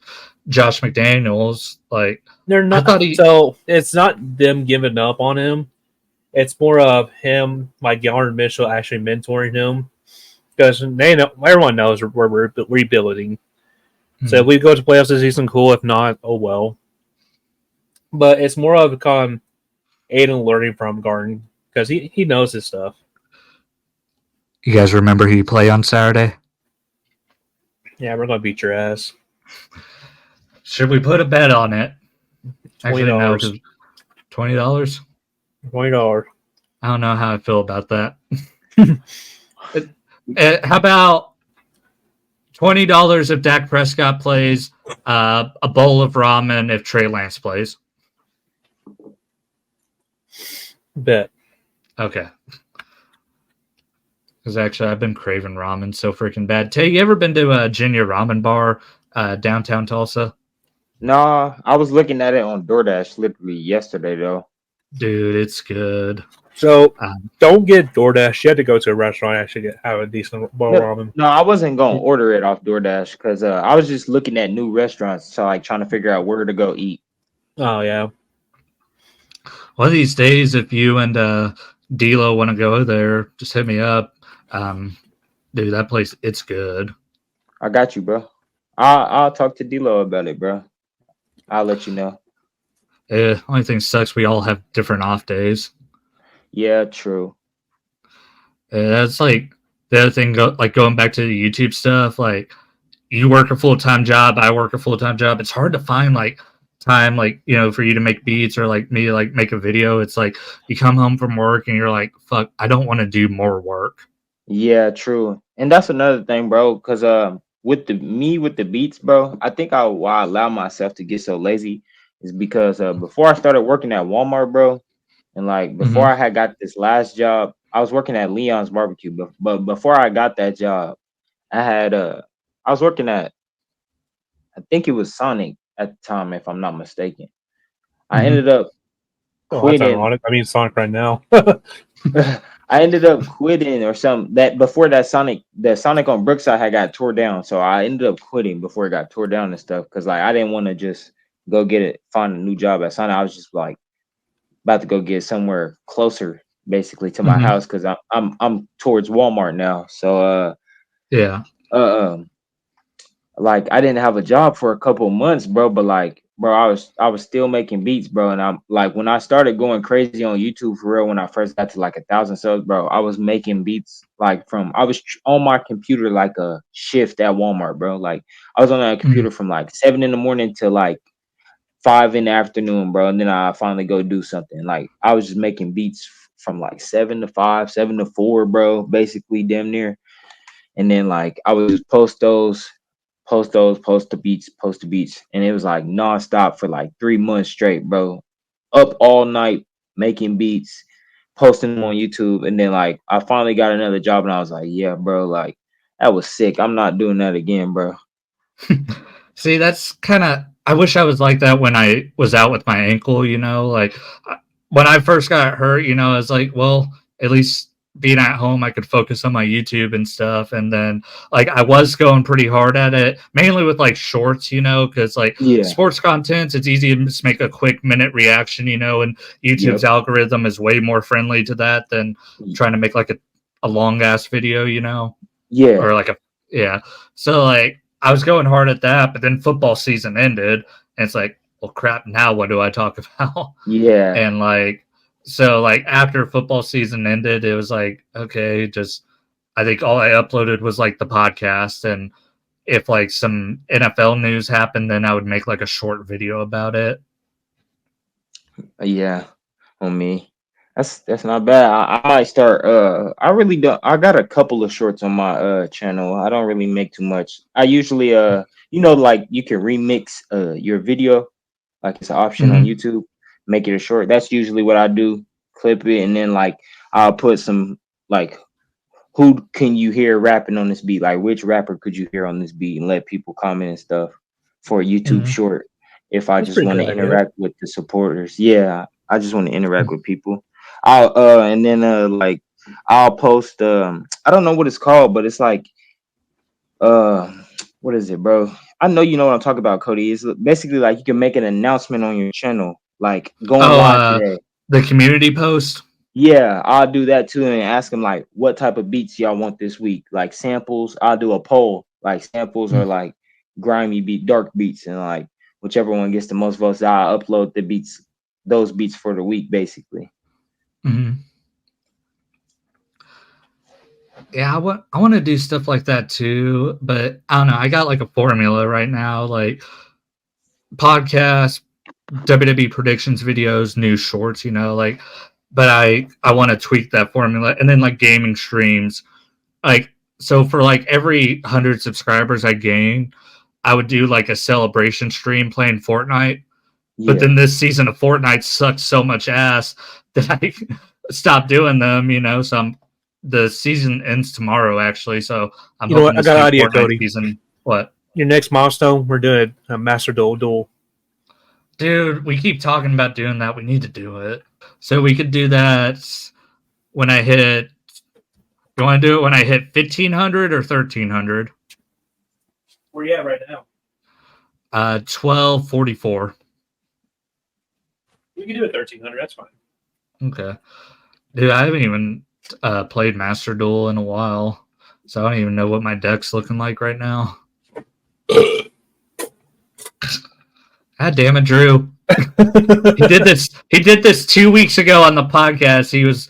Josh McDaniels. Like, They're not. I thought So it's not them giving up on him. It's more of him, like Garner Mitchell, actually mentoring him because everyone knows we're rebuilding. So if we go to playoffs this season, cool. If not, oh well. But it's more of Aiden learning from Garden because he knows his stuff. You guys remember who you play on Saturday? Yeah, we're gonna beat your ass. Should we put a bet on it? Actually, no, $20. $20? $20. I don't know how I feel about that. How about $20 if Dak Prescott plays, a bowl of ramen if Trey Lance plays? Bet. Okay. Because actually, I've been craving ramen so freaking bad. Tay, you ever been to a Jinya Ramen Bar downtown Tulsa? Nah, I was looking at it on DoorDash literally yesterday though. Dude, it's good. So don't get DoorDash. You have to go to a restaurant and actually have a decent bowl of ramen. No, I wasn't gonna order it off DoorDash because I was just looking at new restaurants, so like trying to figure out where to go eat. Oh yeah. One of these days, if you and D'Lo want to go there, just hit me up. Dude, that place, it's good. I got you, bro. I'll talk to D'Lo about it, bro. I'll let you know. Only thing sucks, we all have different off days. Yeah, true. That's like the other thing. Going back to the YouTube stuff, like you work a full-time job, I work a full-time job. It's hard to find time, for you to make beats or like me, like make a video. It's like you come home from work and you're like, fuck, I don't want to do more work. Yeah, true. And that's another thing, bro. Because with the beats, bro, I think why I allow myself to get so lazy is because before I started working at Walmart, bro, and like before I had got this last job, I was working at Leon's Barbecue. But before I got that job, I was working at, I think it was Sonic at the time, if I'm not mistaken. I ended up quitting. That's ironic. I mean, Sonic right now. I ended up quitting or something. That before that Sonic on Brookside had got tore down, so I ended up quitting before it got tore down and stuff. Because like I didn't want to just go find a new job at Sonic. I was just like about to go get somewhere closer, basically to my house, because I'm towards Walmart now. So like I didn't have a job for a couple of months, bro. But like, bro, I was still making beats, bro. And I'm like, when I started going crazy on YouTube for real, when I first got to like 1,000 subs, bro, I was making beats like I was on my computer like a shift at Walmart, bro. Like I was on that computer from like 7 a.m. to like 5 p.m, bro. And then I finally go do something. Like I was just making beats from like 7 to 5, 7 to 4, bro. Basically, damn near. And then like I would just post the beats, and it was like nonstop for like 3 months straight, bro. Up all night making beats, posting them on YouTube, and then like I finally got another job, and I was like, yeah, bro, like that was sick. I'm not doing that again, bro. See, that's kind of. I wish I was like that when I was out with my ankle. Like when I first got hurt, I was like, well, at least being at home, I could focus on my YouTube and stuff. And then like I was going pretty hard at it, mainly with like shorts, because like sports content, it's easy to just make a quick minute reaction, and YouTube's algorithm is way more friendly to that than trying to make like a a long ass video, Yeah, or yeah. So like I was going hard at that, but then football season ended, and it's like, well, crap. Now what do I talk about? yeah, And like, so like after football season ended, it was like, okay, just I think all I uploaded was like the podcast, and if like some NFL news happened, then I would make like a short video about it. yeah. On me, that's not bad. I might start. I really don't. I got a couple of shorts on my channel. I don't really make too much. I usually like you can remix your video, like it's an option on Mm-hmm. YouTube. Make it a short. That's usually what I do. Clip it and then like I'll put some like who can you hear rapping on this beat? Like which rapper could you hear on this beat and let people comment and stuff for a YouTube Mm-hmm. short. If I That's a just pretty want good to idea. interact with the supporters. Yeah, I just want to interact with people. I'll and then like I'll post I don't know what it's called, but it's like uh what is it, bro? I know you know what I'm talking about, Cody. It's basically like you can make an announcement on your channel, like going Oh, live today. the community post. Yeah, I'll do that too and ask them like what type of beats y'all want this week. Like samples, I'll do a poll, like samples or like grimy beat, dark beats, and like whichever one gets the most votes, I'll upload the beats, those beats for the week, basically. Mm-hmm. Yeah, I want to do stuff like that too, but I don't know. I got like a formula right now, like podcast, WWE predictions videos, news shorts, like. But I want to tweak that formula, and then like gaming streams, like so for like every 100 subscribers I gain, I would do like a celebration stream playing Fortnite. But Yeah. then this season of Fortnite sucked so much ass that I stopped doing them, So the season ends tomorrow, actually. So I'm You know hoping what? I this got an new idea, Fortnite Cody. season. What? Your next milestone, we're doing a Master Duel. Dude, we keep talking about doing that. We need to do it. So we could do that when I hit. You want to do it when I hit 1,500 or 1,300? Where you at right now? 1244. We can do it 1,300. That's fine. Okay. Dude, I haven't even played Master Duel in a while, so I don't even know what my deck's looking like right now. God damn it, Drew. He did this 2 weeks ago on the podcast. He was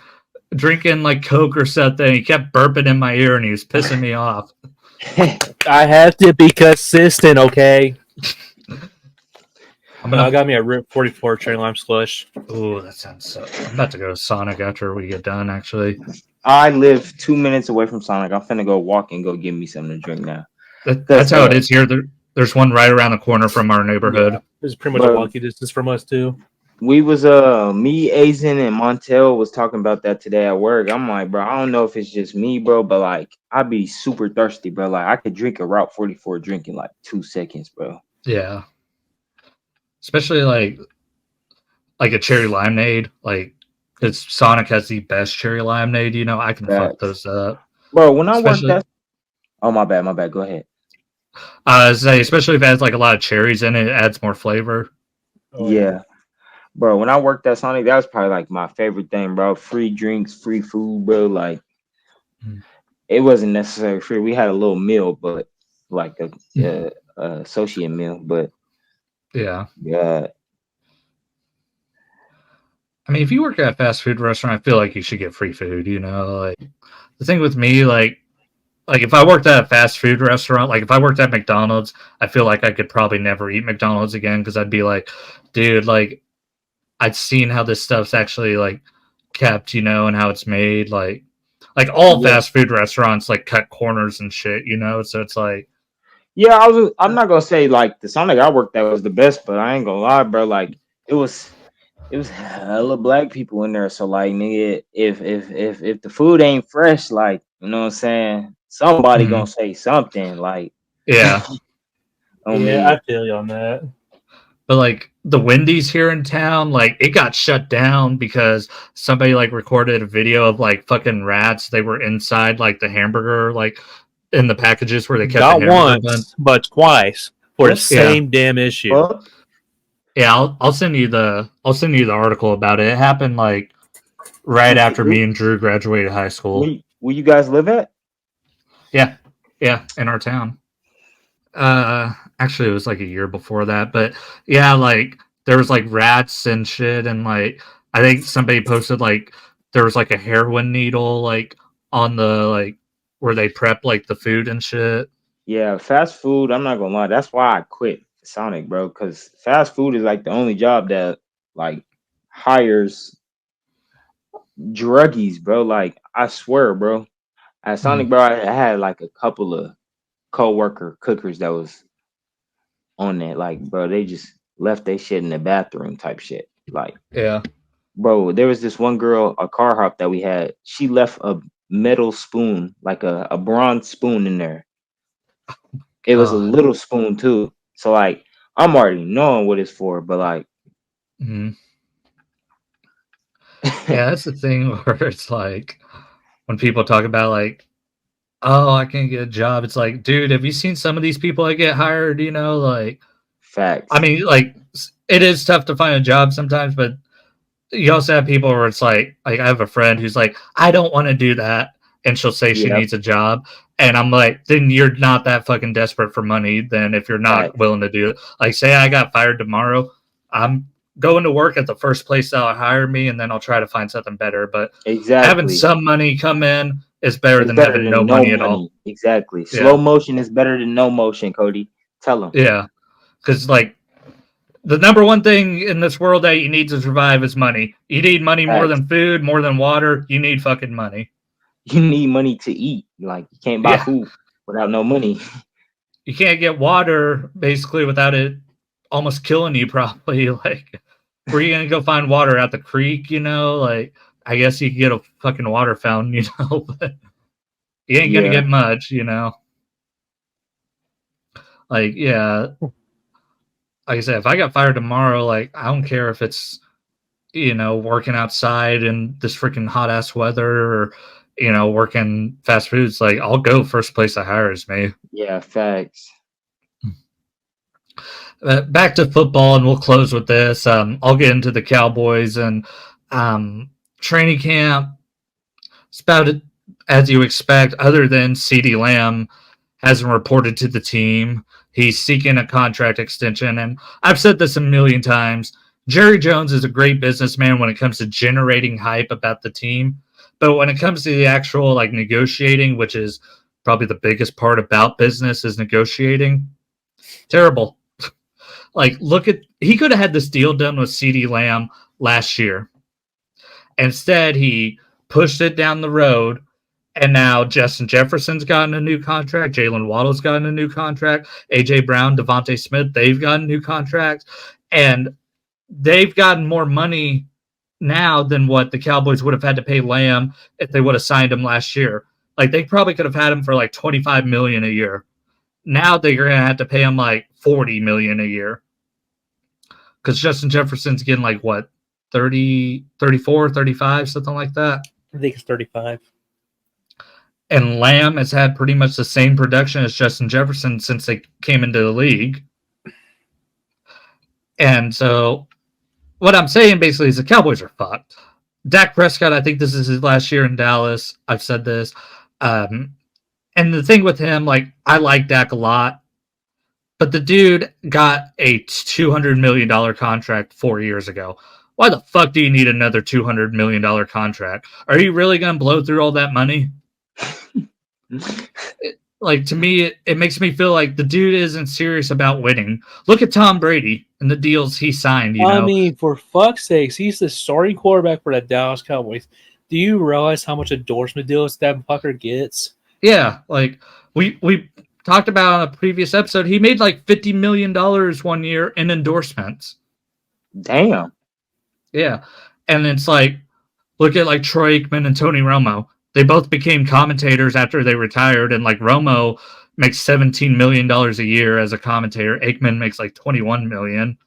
drinking like Coke or something. He kept burping in my ear and he was pissing me off. I have to be consistent, okay? I got me a Rip 44 cherry lime slush. Oh, that sounds so. I'm about to go to Sonic after we get done, actually. I live 2 minutes away from Sonic. I'm finna go walk and go get me something to drink now. That's how it is here. There's one right around the corner from our neighborhood. Yeah, this is pretty much a walkie distance from us too. We was me, Azen, and Montel was talking about that today at work. I'm like, bro, I don't know if it's just me, bro, but like I'd be super thirsty, bro. Like I could drink a Route 44 drink in like 2 seconds, bro. Yeah. Especially like a cherry limeade, like because Sonic has the best cherry limeade. I can fuck those up, bro. When I worked that, oh my bad, go ahead. Especially if it has like a lot of cherries in it, it adds more flavor. Yeah, bro. When I worked at Sonic, that was probably like my favorite thing, bro. Free drinks, free food, bro. Like it wasn't necessarily free. We had a little meal, but like a associate meal, but yeah. I mean, if you work at a fast food restaurant, I feel like you should get free food. Like the thing with me, like if I worked at a fast food restaurant, like if I worked at McDonald's, I feel like I could probably never eat McDonald's again because I'd be like, dude, like I'd seen how this stuff's actually like kept, and how it's made. Like all fast food restaurants like cut corners and shit, So it's like, yeah, I'm not gonna say like the Sonic I worked at was the best, but I ain't gonna lie, bro. Like it was hella black people in there. So like, nigga, if the food ain't fresh, like you know what I'm saying, somebody gonna say something. Like, yeah, I feel you on that. But like the Wendy's here in town, like it got shut down because somebody like recorded a video of like fucking rats. They were inside like the hamburger, like in the packages where they kept not the hamburger once, but twice for the same damn issue. Yeah, I'll send you the article about it. It happened like right after me and Drew graduated high school. where you guys live at? Yeah, in our town. Actually, it was like a year before that, but yeah, like there was like rats and shit, and like I think somebody posted like there was like a heroin needle like on the like where they prep like the food and shit. Yeah, fast food. I'm not gonna lie. That's why I quit Sonic, bro. Because fast food is like the only job that like hires druggies, bro. Like I swear, bro. At Sonic, bro, I had like a couple of co-worker cookers that was on that. Like, bro, they just left their shit in the bathroom type shit. Like, Yeah. bro, there was this one girl, a car hop that we had. She left a metal spoon, like a bronze spoon in there. It was a God. little spoon too. So like I'm already knowing what it's for, but like Mm-hmm. Yeah, that's the thing where it's like when people talk about like, oh, I can't get a job. It's like, dude, have you seen some of these people that get hired? You know, like, I facts. mean, like, it is tough to find a job sometimes, but you also have people where it's like I have a friend who's like, I don't want to do that, and she'll say she Yep, needs a job, and I'm like, then you're not that fucking desperate for money. Then if you're not facts. willing to do it, like, say I got fired tomorrow, I'm going to work at the first place that'll hire me, and then I'll try to find something better. But having Exactly. some money come in is better It's than better having no than no money at all. money. Exactly. Yeah, Slow motion is better than no motion, Cody. Tell them. yeah, because like the number one thing in this world that you need to survive is money. You need money more Facts. than food, more than water. You need fucking money. You need money to eat. Like you can't buy Yeah. food without no money. You can't get water basically without it almost killing you probably. Like, where are you gonna go find water at the creek, you know? Like, I guess you could get a fucking water fountain, you know, but you ain't gonna Yeah. get much, you know. Like, yeah, like I said, if I got fired tomorrow, like I don't care if it's working outside in this freaking hot ass weather or working fast foods. Like I'll go first place that hires me. Yeah, facts. Back to football, and we'll close with this. I'll get into the Cowboys and training camp. It's about it as you expect, other than Ceedee Lamb hasn't reported to the team. He's seeking a contract extension. And I've said this a million times. Jerry Jones is a great businessman when it comes to generating hype about the team. But when it comes to the actual like negotiating, which is probably the biggest part about business is negotiating, terrible. Like, he could have had this deal done with Ceedee Lamb last year. Instead, he pushed it down the road, and now Justin Jefferson's gotten a new contract. Jalen Waddle's gotten a new contract. A.J. Brown, Devontae Smith, they've gotten new contracts. And they've gotten more money now than what the Cowboys would have had to pay Lamb if they would have signed him last year. Like, they probably could have had him for like $25 million a year. Now they're going to have to pay him like $40 million a year. Because Justin Jefferson's getting like what, 30, 34, 35, something like that. I think it's 35. And Lamb has had pretty much the same production as Justin Jefferson since they came into the league. And so what I'm saying basically is the Cowboys are fucked. Dak Prescott, I think this is his last year in Dallas. I've said this. And the thing with him, like, I like Dak a lot, but the dude got a $200 million contract 4 years ago. Why the fuck do you need another $200 million contract? Are you really going to blow through all that money? Like, to me, it makes me feel like the dude isn't serious about winning. Look at Tom Brady and the deals he signed, you know? I mean, for fuck's sakes, he's the starting quarterback for the Dallas Cowboys. Do you realize how much endorsement deals that fucker gets? Yeah, like, we talked about on a previous episode, he made like $50 million 1 year in endorsements. Damn. Yeah. And it's like, look at like Troy Aikman and Tony Romo. They both became commentators after they retired, and like Romo makes $17 million a year as a commentator. Aikman makes like $21 million.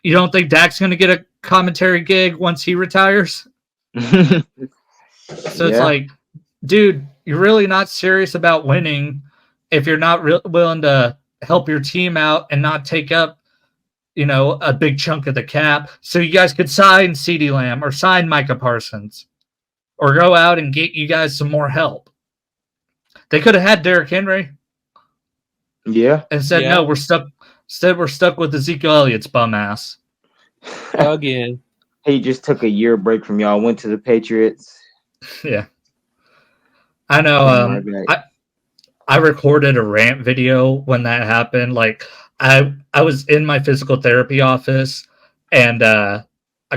You don't think Dak's going to get a commentary gig once he retires? So it's like, dude, you're really not serious about winning if you're not willing to help your team out and not take up, a big chunk of the cap. So you guys could sign CeeDee Lamb or sign Micah Parsons or go out and get you guys some more help. They could have had Derrick Henry. Yeah. And said, no, we're stuck. Instead, we're stuck with Ezekiel Elliott's bum ass. Again. He just took a year break from y'all, went to the Patriots. Yeah. I know. I recorded a rant video when that happened. Like, I was in my physical therapy office, and I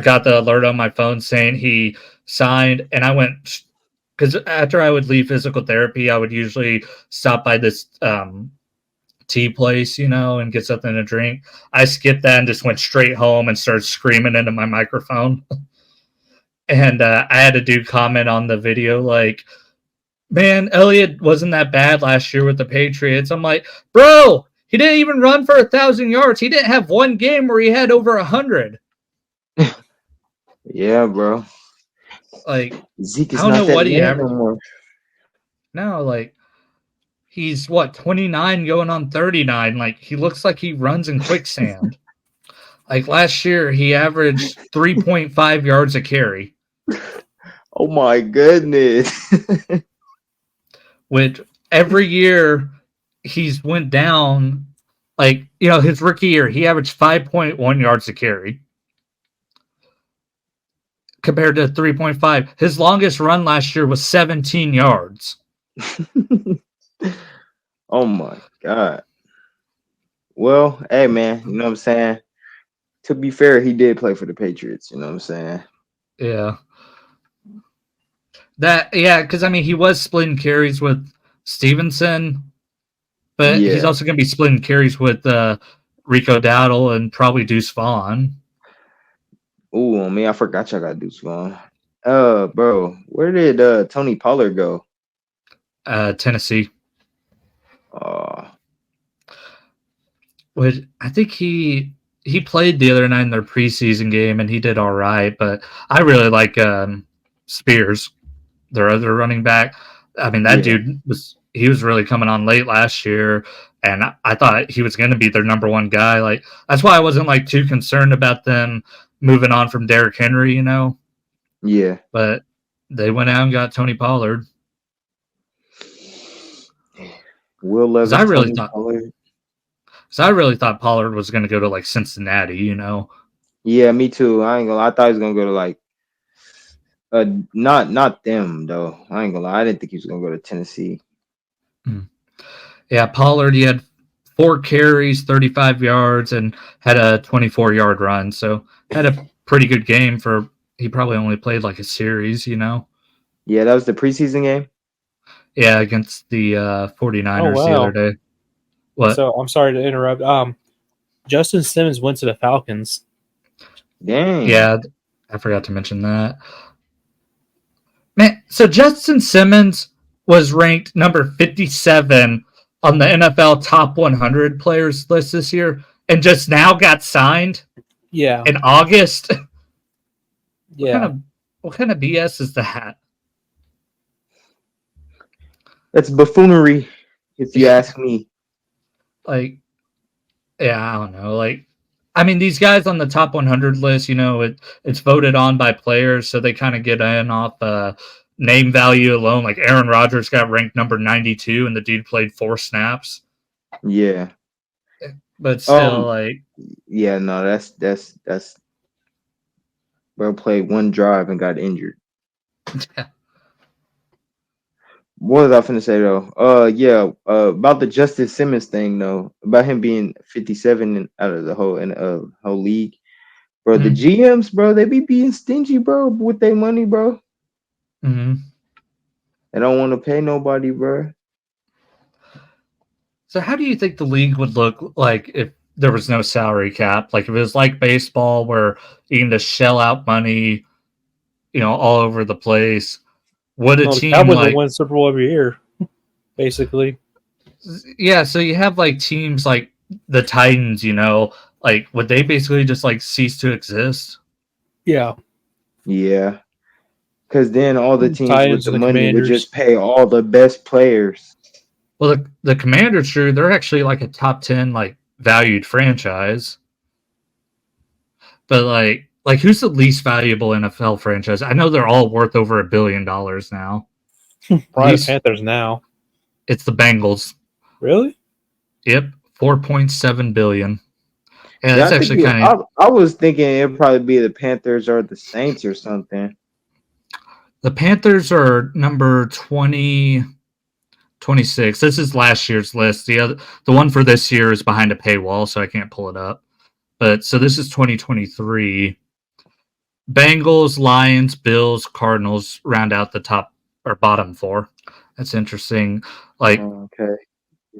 got the alert on my phone saying he signed, and I went, because after I would leave physical therapy, I would usually stop by this tea place, and get something to drink. I skipped that and just went straight home and started screaming into my microphone. And I had a dude comment on the video like, man, Elliott wasn't that bad last year with the Patriots. I'm like, bro, he didn't even run for 1,000 yards. He didn't have one game where he had over 100. Yeah, bro. Like, Zeke is I don't not know that what he man averaged. no more. No, like, he's 29 going on 39. Like, he looks like he runs in quicksand. Like, last year, he averaged 3.5 yards a carry. Oh, my goodness. Which every year he's went down. Like, his rookie year, he averaged 5.1 yards a carry compared to 3.5. His longest run last year was 17 yards. Oh, my God. Well, hey, man, you know what I'm saying? To be fair, he did play for the Patriots, you know what I'm saying? Yeah. Because, he was splitting carries with Stevenson, but he's also going to be splitting carries with Rico Dowdle and probably Deuce Vaughn. Oh, man, I forgot y'all got Deuce Vaughn. Bro, where did Tony Pollard go? Tennessee. Which I think he played the other night in their preseason game and he did all right, but I really like Spears, their other running back. That dude was really coming on late last year, and I thought he was going to be their number one guy. Like, that's why I wasn't like too concerned about them moving on from Derrick Henry, Yeah. But they went out and got Tony Pollard. Will Levis, I really Pollard. thought Pollard was going to go to like Cincinnati, Yeah, me too. I ain't gonna lie. I thought he was gonna go to like not them though. I ain't gonna lie. I didn't think he was gonna go to Tennessee. Yeah, Pollard, he had 4 carries, 35 yards, and had a 24-yard run. So had a pretty good game for. He probably only played like a series, Yeah, that was the preseason game. Yeah, against the 49ers the other day. What? So I'm sorry to interrupt. Justin Simmons went to the Falcons. Dang. Yeah, I forgot to mention that. Man, so Justin Simmons was ranked number 57 on the NFL top 100 players list this year, and just now got signed. Yeah. In August. Yeah. What kind of BS is that? That's buffoonery, if you ask me. Like, yeah, I don't know. Like, these guys on the top 100 list, it's voted on by players, so they kind of get in off name value alone. Like, Aaron Rodgers got ranked number 92, and the dude played 4 snaps. Yeah. But still, yeah, no, that's bro played 1 drive and got injured. What was I finna say though? About the Justin Simmons thing though, about him being 57 out of the whole league, bro. The GMs, bro, they be being stingy, bro, with their money, bro. Mm-hmm. They don't want to pay nobody, bro. So, how do you think the league would look like if there was no salary cap? Like, if it was like baseball, where you can just shell out money, all over the place. Would a team Cowboys will win Super Bowl every year, basically. Yeah, so you have like teams like the Titans, like would they basically just like cease to exist? Yeah. Yeah. Because then all the teams Titans with the money Commanders would just pay all the best players. Well, the Commanders, sure, they're actually like a top 10 like valued franchise. But like Like, who's the least valuable NFL franchise? I know they're all worth over $1 billion now. Probably the Panthers now. It's the Bengals. Really? Yep, $4.7 billion. Yeah, Yeah, that's I think actually kind of. I was thinking it'd probably be the Panthers or the Saints or something. The Panthers are number 20, 26. This is last year's list. The one for this year is behind a paywall, so I can't pull it up. But so this is 2023. Bengals, Lions, Bills, Cardinals round out the top or bottom four. That's interesting. Like, Okay.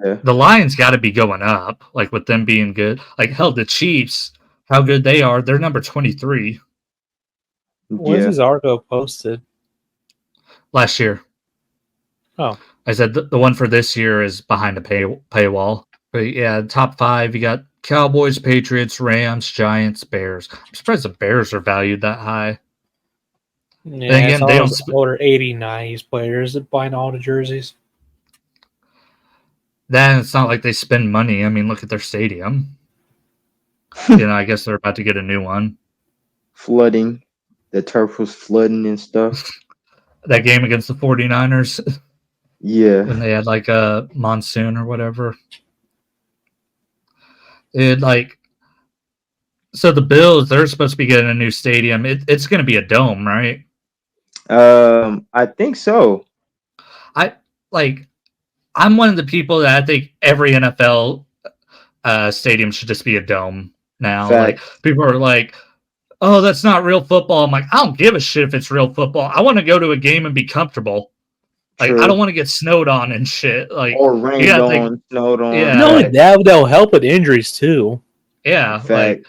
Yeah. the Lions got to be going up, like with them being good. Like, hell, the Chiefs, how good they are. They're number 23 When's Yeah. his article posted? last year. Oh. I said the one for this year is behind a paywall. But yeah, top five, you got Cowboys, Patriots, Rams, Giants, Bears. I'm surprised the Bears are valued that high. Yeah, Then again, it's they all don't. those older 80s, 90s players that buying all the jerseys. Then it's not like they spend money. I mean, look at their stadium. I guess they're about to get a new one. Flooding. The turf was flooding and stuff. That game against the 49ers Yeah. when they had like a monsoon or whatever. It like so the Bills, they're supposed to be getting a new stadium. It's going to be a dome, right? I think so. I'm one of the people that I think every NFL stadium should just be a dome now. Fact. Like, people are like, "Oh, that's not real football." I'm like, I don't give a shit if it's real football. I want to go to a game and be comfortable. Like, True. I don't want to get snowed on and shit. Like, Or rained on, snowed on. Yeah, Not only like, that, they'll help with injuries too. yeah, Fact. like,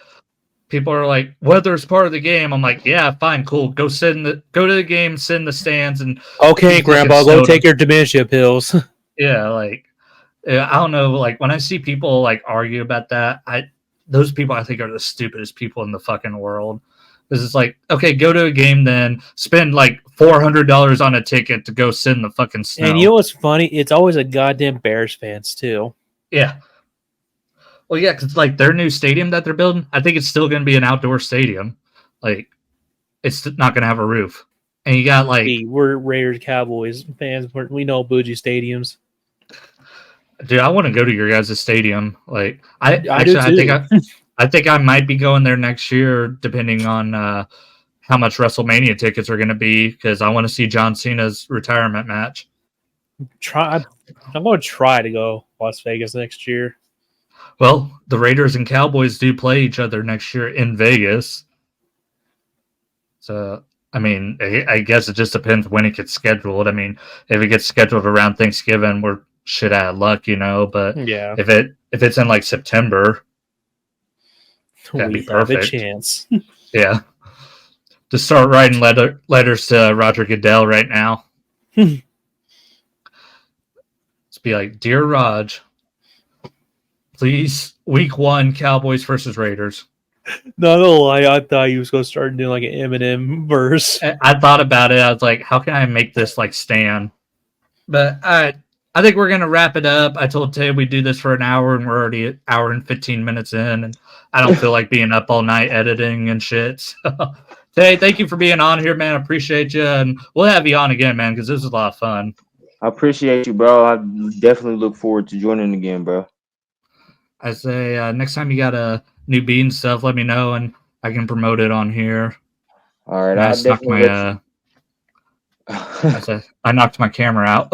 people are like, weather's part of the game. I'm like, yeah, fine, cool. Go to the game, sit in the stands, and Okay, be Grandpa, fucking go snowed take on. your dementia pills. Yeah, like, I don't know. Like, when I see people like argue about that, those people I think are the stupidest people in the fucking world. Because it's like, okay, go to a game, then spend like $400 on a ticket to go sit in the fucking snow. And you know what's funny? It's always a goddamn Bears fans too. Yeah. Well, yeah, because like their new stadium that they're building, I think it's still going to be an outdoor stadium. Like, it's not going to have a roof. And you got like, We're Raiders Cowboys fans. We know bougie stadiums. dude, I want to go to your guys' stadium. Like, I do too. I think I might be going there next year, depending on how much WrestleMania tickets are going to be, because I want to see John Cena's retirement match. I'm going to try to go Las Vegas next year. Well, the Raiders and Cowboys do play each other next year in Vegas. So, I mean, I guess it just depends when it gets scheduled. I mean, if it gets scheduled around Thanksgiving, we're shit out of luck, But Yeah, if it's in like September, that'd be we have a perfect. chance. Yeah. To start writing letters to Roger Goodell right now. Just be like, "Dear Raj, please, week 1, Cowboys versus Raiders." Not gonna lie, I thought he was going to start doing like an Eminem verse. I thought about it. I was like, how can I make this like Stan? But I think we're going to wrap it up. I told Tay we'd do this for an hour, and we're already an hour and 15 minutes in, and I don't feel like being up all night editing and shit. So, Tay, thank you for being on here, man. I appreciate you, and we'll have you on again, man, because this is a lot of fun. I appreciate you, bro. I definitely look forward to joining again, bro. I say next time you got a new beat and stuff, let me know, and I can promote it on here. All right, I I'll snuck definitely my I knocked my camera out.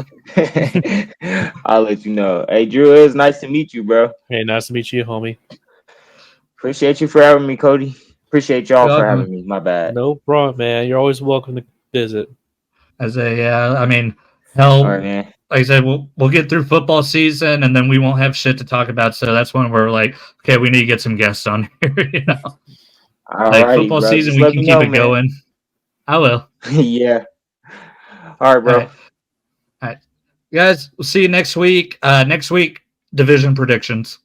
I'll let you know. Hey, Drew, it was nice to meet you, bro. Hey, nice to meet you, homie. Appreciate you for having me, Cody. Appreciate y'all for having me. My bad. No problem, man. You're always welcome to visit. I mean, hell, All right, man. like I said, we'll get through football season, and then we won't have shit to talk about. So that's when we're like, okay, we need to get some guests on here. All like righty, football bro. season, Just we let can me keep know, it man. going. I will. Yeah. All right, bro. All right. Guys, we'll see you next week. Next week, division predictions.